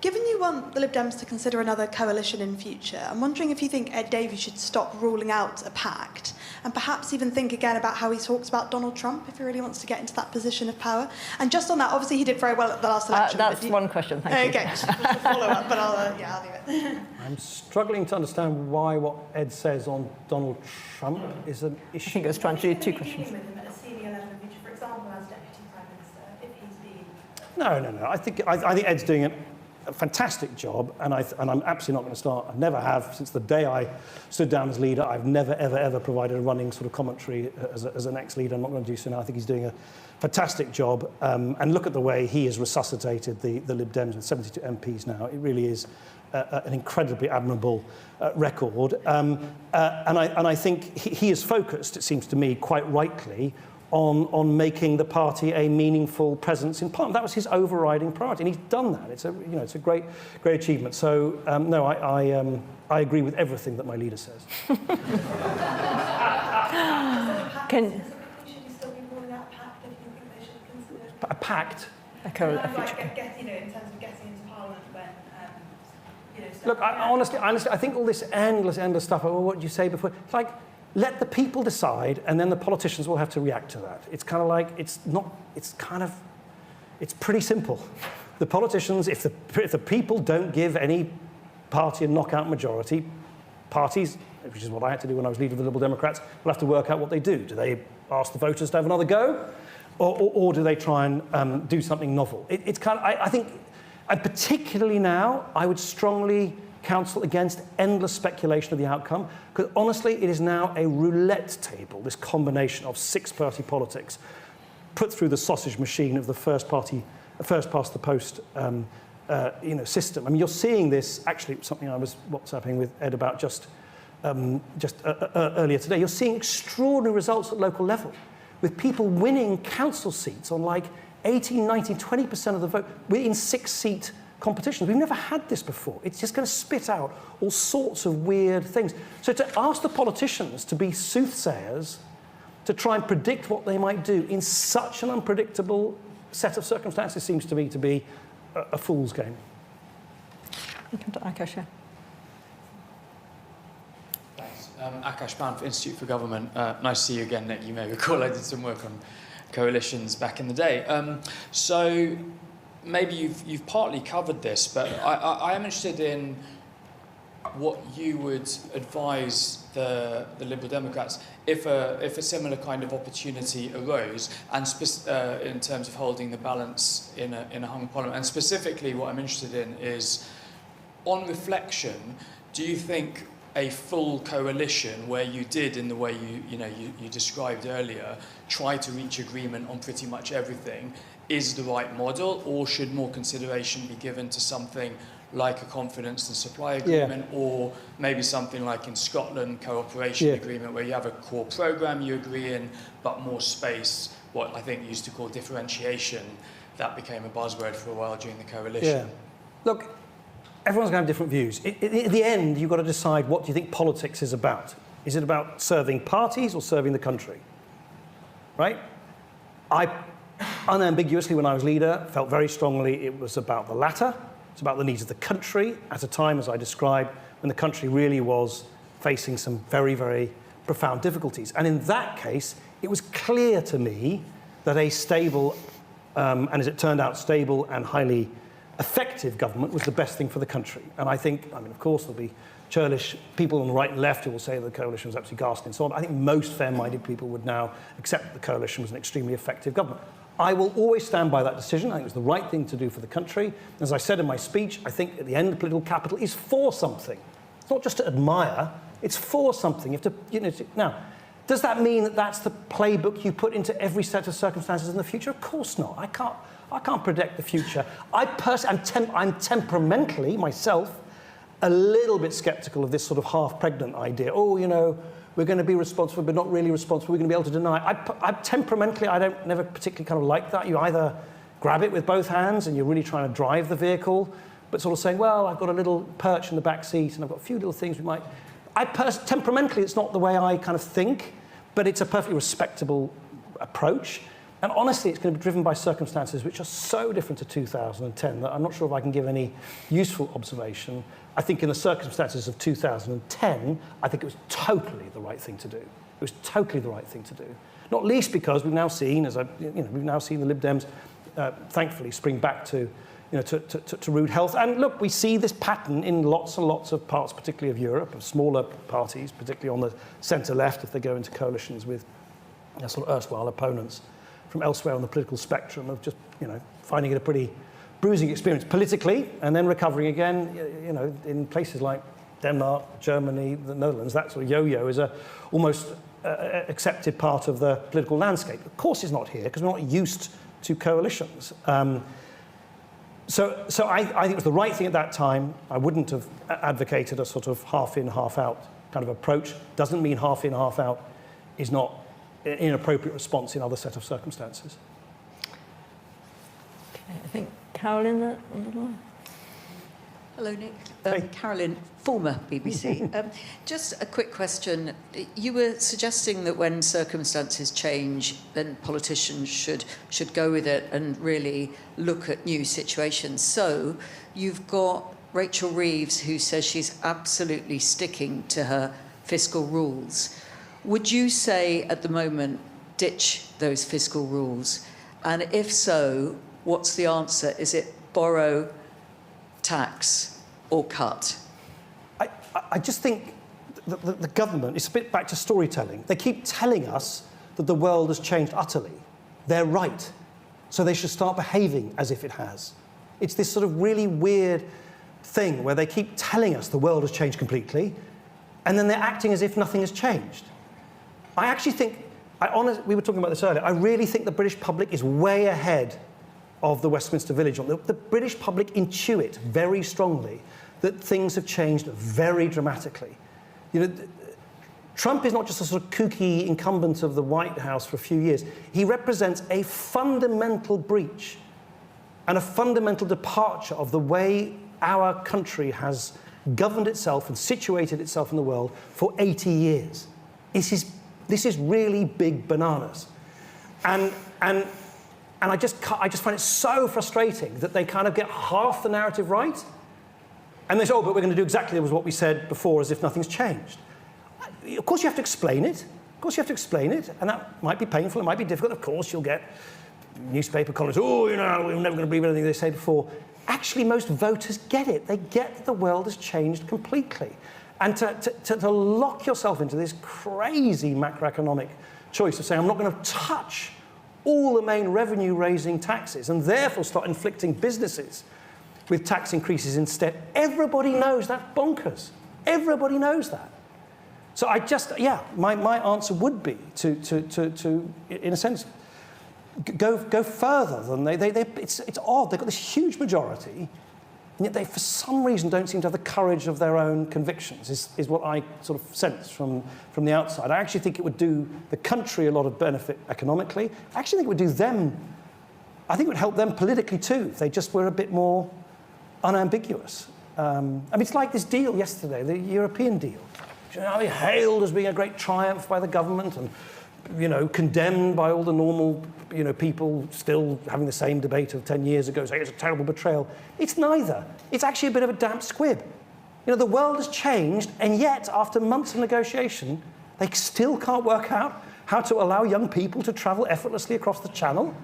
Given you want the Lib Dems to consider another coalition in future, I'm wondering if you think Ed Davey should stop ruling out a pact and perhaps even think again about how he talks about Donald Trump if he really wants to get into that position of power. And just on that, obviously he did very well at the last election. That's one question, thank you. Okay, just a follow-up, but I'll leave it. I'm struggling to understand why what Ed says on Donald Trump is an issue. I think I was trying to do two questions. With him at a senior level in future, for example, as Deputy Prime Minister, if he's been... No. I think Ed's doing a fantastic job, and I'm absolutely not going to start. I never have since the day I stood down as leader. I've never, ever provided a running sort of commentary as an ex-leader. I'm not going to do so now. I think he's doing a fantastic job. And look at the way he has resuscitated the Lib Dems with 72 MPs now. It really is an incredibly admirable record. And I think he is focused, it seems to me, quite rightly, on making the party a meaningful presence in Parliament. That was his overriding priority, and he's done that. It's a great achievement. So no, I agree with everything that my leader says. Should you still be ruling out a pact if you think they should consider... A pact? A future. in terms of getting into Parliament when Look, honestly, I think all this endless stuff, well, what did you say before? It's like, let the people decide, and then the politicians will have to react to that. It's kind of like, it's pretty simple. The politicians, if the people don't give any party a knockout majority, parties, which is what I had to do when I was leader of the Liberal Democrats, will have to work out what they do. Do they ask the voters to have another go? Or do they try and do something novel? It's kind of, I think, and particularly now, I would strongly counsel against endless speculation of the outcome, because honestly, it is now a roulette table, this combination of six-party politics, put through the sausage machine of the first past the post system. I mean, you're seeing this, actually, something I was WhatsApping with Ed about just earlier today. You're seeing extraordinary results at local level, with people winning council seats on like 18, 19, 20% of the vote. We're in six-seat competitions. We've never had this before. It's just going to spit out all sorts of weird things. So to ask the politicians to be soothsayers, to try and predict what they might do in such an unpredictable set of circumstances seems to me to be a fool's game. Come to Akash, yeah. Thanks. Akash Band for Institute for Government. Nice to see you again, Nick. You may recall I did some work on coalitions back in the day. So maybe you've partly covered this, but I am interested in what you would advise the Liberal Democrats if a similar kind of opportunity arose, and in terms of holding the balance in a hung parliament. And specifically, what I'm interested in is, on reflection, do you think a full coalition, where you did, in the way you described earlier, try to reach agreement on pretty much everything, is the right model, or should more consideration be given to something like a confidence and supply agreement, or maybe something like in Scotland, cooperation agreement, where you have a core programme you agree in, but more space, what I think you used to call differentiation, that became a buzzword for a while during the coalition. Yeah. Look, everyone's going to have different views. At the end, you've got to decide, what do you think politics is about? Is it about serving parties or serving the country? Right? I, unambiguously, when I was leader, felt very strongly it was about the latter. It's about the needs of the country at a time, as I described, when the country really was facing some very, very profound difficulties. And in that case, it was clear to me that a stable, and as it turned out, stable and highly effective government was the best thing for the country. And I think, of course, there'll be churlish people on the right and left who will say the coalition was absolutely ghastly and so on. I think most fair-minded people would now accept that the coalition was an extremely effective government. I will always stand by that decision. I think it was the right thing to do for the country. As I said in my speech, I think at the end, the political capital is for something. It's not just to admire, it's for something. You have to, now, does that mean that that's the playbook you put into every set of circumstances in the future? Of course not. I can't predict the future. I'm temperamentally, myself, a little bit sceptical of this sort of half-pregnant idea. We're going to be responsible, but not really responsible. We're going to be able to deny. I temperamentally, never particularly kind of like that. You either grab it with both hands and you're really trying to drive the vehicle, but sort of saying, well, I've got a little perch in the back seat and I've got a few little things we might... Temperamentally, it's not the way I kind of think, but it's a perfectly respectable approach. And honestly, it's going to be driven by circumstances which are so different to 2010 that I'm not sure if I can give any useful observation. I think in the circumstances of 2010, I think it was totally the right thing to do. It was totally the right thing to do. Not least because we've now seen, we've now seen the Lib Dems, thankfully, spring back to rude health. And look, we see this pattern in lots and lots of parts, particularly of Europe, of smaller parties, particularly on the centre-left, if they go into coalitions with sort of erstwhile opponents from elsewhere on the political spectrum, of just, finding it a pretty bruising experience politically, and then recovering again, in places like Denmark, Germany, the Netherlands. That sort of yo-yo is a almost accepted part of the political landscape. Of course it's not here, because we're not used to coalitions. So I think it was the right thing at that time. I wouldn't have advocated a sort of half-in, half-out kind of approach. Doesn't mean half-in, half-out is not an inappropriate response in other set of circumstances. Okay, I think Carolyn on the line. Hello, Nick. Hey. Carolyn, former BBC. Just a quick question. You were suggesting that when circumstances change, then politicians should go with it and really look at new situations. So you've got Rachel Reeves, who says she's absolutely sticking to her fiscal rules. Would you say at the moment, ditch those fiscal rules? And if so, what's the answer? Is it borrow, tax, or cut? I just think the government, it's a bit back to storytelling. They keep telling us that the world has changed utterly. They're right. So they should start behaving as if it has. It's this sort of really weird thing where they keep telling us the world has changed completely, and then they're acting as if nothing has changed. I actually think, we were talking about this earlier, I really think the British public is way ahead of the Westminster Village. The British public intuit very strongly that things have changed very dramatically. You know, Trump is not just a sort of kooky incumbent of the White House for a few years. He represents a fundamental breach and a fundamental departure of the way our country has governed itself and situated itself in the world for 80 years. This is really big bananas. And I just find it so frustrating that they kind of get half the narrative right, and they say, oh, but we're going to do exactly what we said before, as if nothing's changed. Of course you have to explain it. Of course you have to explain it, and that might be painful, it might be difficult. Of course you'll get newspaper columns, oh, you know, we're never going to believe anything they say before. Actually, most voters get it. They get that the world has changed completely. And to lock yourself into this crazy macroeconomic choice of saying, I'm not going to touch all the main revenue-raising taxes and therefore start inflicting businesses with tax increases instead. Everybody knows that's bonkers. Everybody knows that. So I just, my answer would be to in a sense, go further than it's odd. They've got this huge majority, and yet they, for some reason, don't seem to have the courage of their own convictions, is what I sort of sense from the outside. I actually think it would do the country a lot of benefit economically. I actually think it would do them, I think it would help them politically too, if they just were a bit more unambiguous. I mean, it's like this deal yesterday, the European deal. You know, hailed as being a great triumph by the government and, you know, condemned by all the normal, you know, people still having the same debate of 10 years ago, saying it's a terrible betrayal. It's neither. It's actually a bit of a damp squib. You know, the world has changed, and yet, after months of negotiation, they still can't work out how to allow young people to travel effortlessly across the Channel.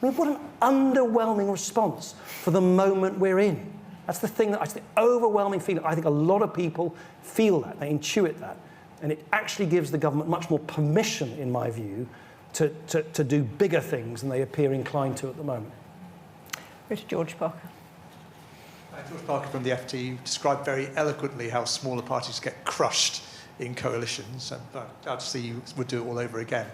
I mean, what an underwhelming response for the moment we're in. That's the thing, that's the overwhelming feeling. I think a lot of people feel that, they intuit that. And it actually gives the government much more permission, in my view, to do bigger things than they appear inclined to at the moment. Richard George Parker. George Parker from the FT described very eloquently how smaller parties get crushed in coalitions. And I'd see you would do it all over again.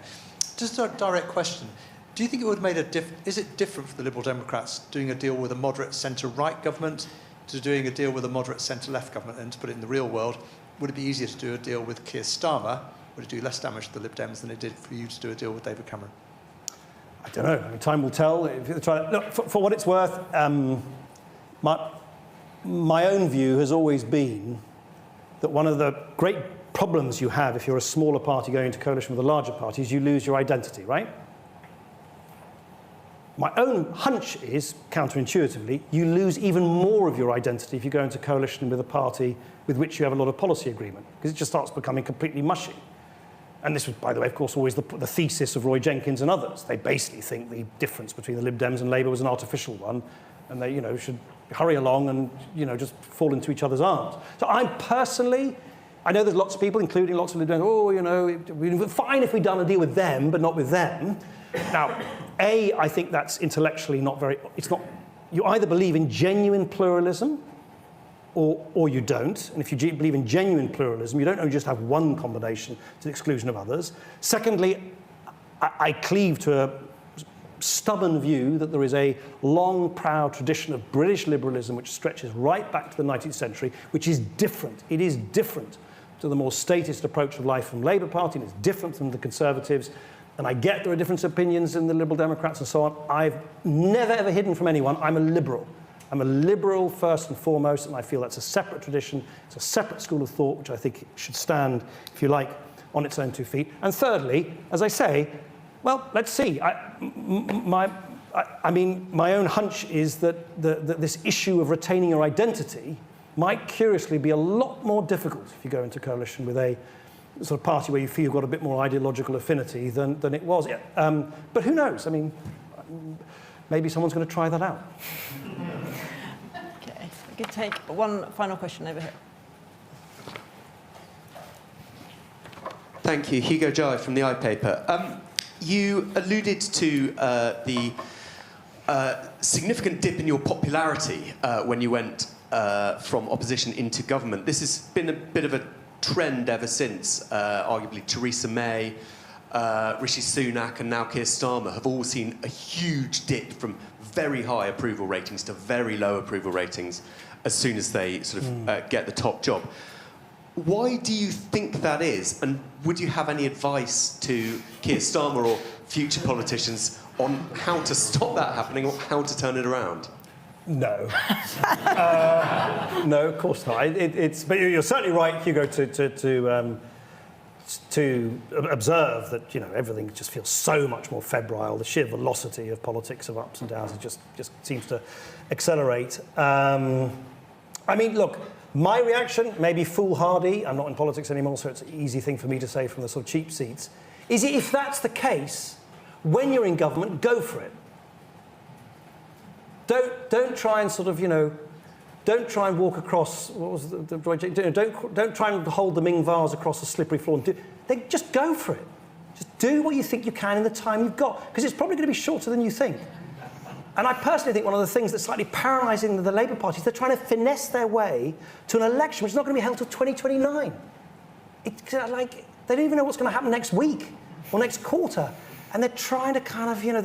Just a direct question. Do you think it would have made a difference? Is it different for the Liberal Democrats doing a deal with a moderate centre-right government to doing a deal with a moderate centre-left government? And to put it in the real world, would it be easier to do a deal with Keir Starmer? Would it do less damage to the Lib Dems than it did for you to do a deal with David Cameron? I don't know. I mean, time will tell. Look, for what it's worth, my own view has always been that one of the great problems you have if you're a smaller party going into coalition with a larger party is you lose your identity, right? My own hunch is, counterintuitively, you lose even more of your identity if you go into coalition with a party with which you have a lot of policy agreement, because it just starts becoming completely mushy. And this was, by the way, of course, always the thesis of Roy Jenkins and others. They basically think the difference between the Lib Dems and Labour was an artificial one, and they, you know, should hurry along and, you know, just fall into each other's arms. So I'm personally, I know there's lots of people, including lots of Lib Dems, oh, you know, we'd be fine if we'd done a deal with them, but not with them. Now, I think that's intellectually not very, it's not, you either believe in genuine pluralism or you don't. And if you believe in genuine pluralism, you don't only just have one combination to the exclusion of others. Secondly, I cleave to a stubborn view that there is a long, proud tradition of British liberalism which stretches right back to the 19th century, which is different. It is different to the more statist approach of life from Labour Party, and it's different from the Conservatives. And I get there are different opinions in the Liberal Democrats and so on. I've never, ever hidden from anyone. I'm a liberal. I'm a liberal first and foremost, and I feel that's a separate tradition. It's a separate school of thought, which I think should stand, if you like, on its own 2 feet. And thirdly, as I say, well, let's see. I mean, my own hunch is that this issue of retaining your identity might curiously be a lot more difficult if you go into coalition with a sort of party where you feel you've got a bit more ideological affinity than it was. But who knows? I mean, maybe someone's going to try that out. Okay, we could take one final question over here. Thank you. Hugo Jai from the iPaper. You alluded to the significant dip in your popularity when you went from opposition into government. This has been a bit of a trend ever since. Arguably, Theresa May, Rishi Sunak, and now Keir Starmer have all seen a huge dip from very high approval ratings to very low approval ratings as soon as they sort of get the top job. Why do you think that is? And would you have any advice to Keir Starmer or future politicians on how to stop that happening or how to turn it around? No. No, of course not. But you're certainly right, Hugo, to observe that, you know, everything just feels so much more febrile. The sheer velocity of politics of ups and downs just seems to accelerate. I mean, look, my reaction may be foolhardy. I'm not in politics anymore, so it's an easy thing for me to say from the sort of cheap seats. Is if that's the case, when you're in government, go for it. Don't try and sort of, you know, don't try and walk across, what was don't try and hold the Ming vase across a slippery floor. Just go for it. Just do what you think you can in the time you've got, because it's probably going to be shorter than you think. And I personally think one of the things that's slightly paralysing the Labour Party is they're trying to finesse their way to an election which is not going to be held till 2029. It's like, they don't even know what's going to happen next week or next quarter. And they're trying to kind of, you know,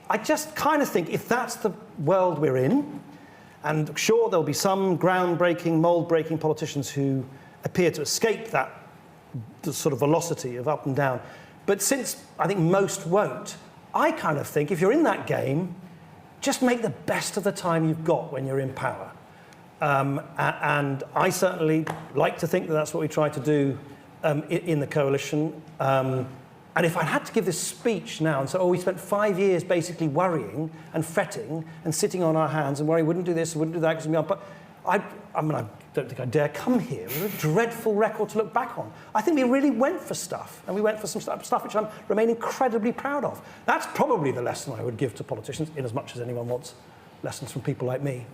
I just kind of think if that's the world we're in, and sure, there'll be some groundbreaking, mould-breaking politicians who appear to escape the sort of velocity of up and down. But since I think most won't, I kind of think if you're in that game, just make the best of the time you've got when you're in power. And I certainly like to think that that's what we try to do in the coalition. And if I had to give this speech now and say, we spent 5 years basically worrying and fretting and sitting on our hands and worrying, wouldn't do this, wouldn't do that, because I don't think I dare come here with a dreadful record to look back on. I think we really went for stuff, and we went for some stuff which I remain incredibly proud of. That's probably the lesson I would give to politicians, in as much as anyone wants lessons from people like me.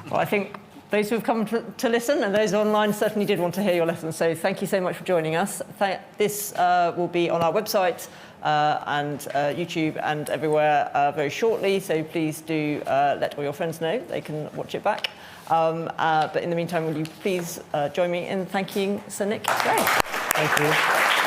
Well, I think those who have come to listen and those online certainly did want to hear your lessons, so thank you so much for joining us. This will be on our website and YouTube and everywhere very shortly, so please do let all your friends know. They can watch it back. But in the meantime, will you please join me in thanking Sir Nick Clegg? Thank you.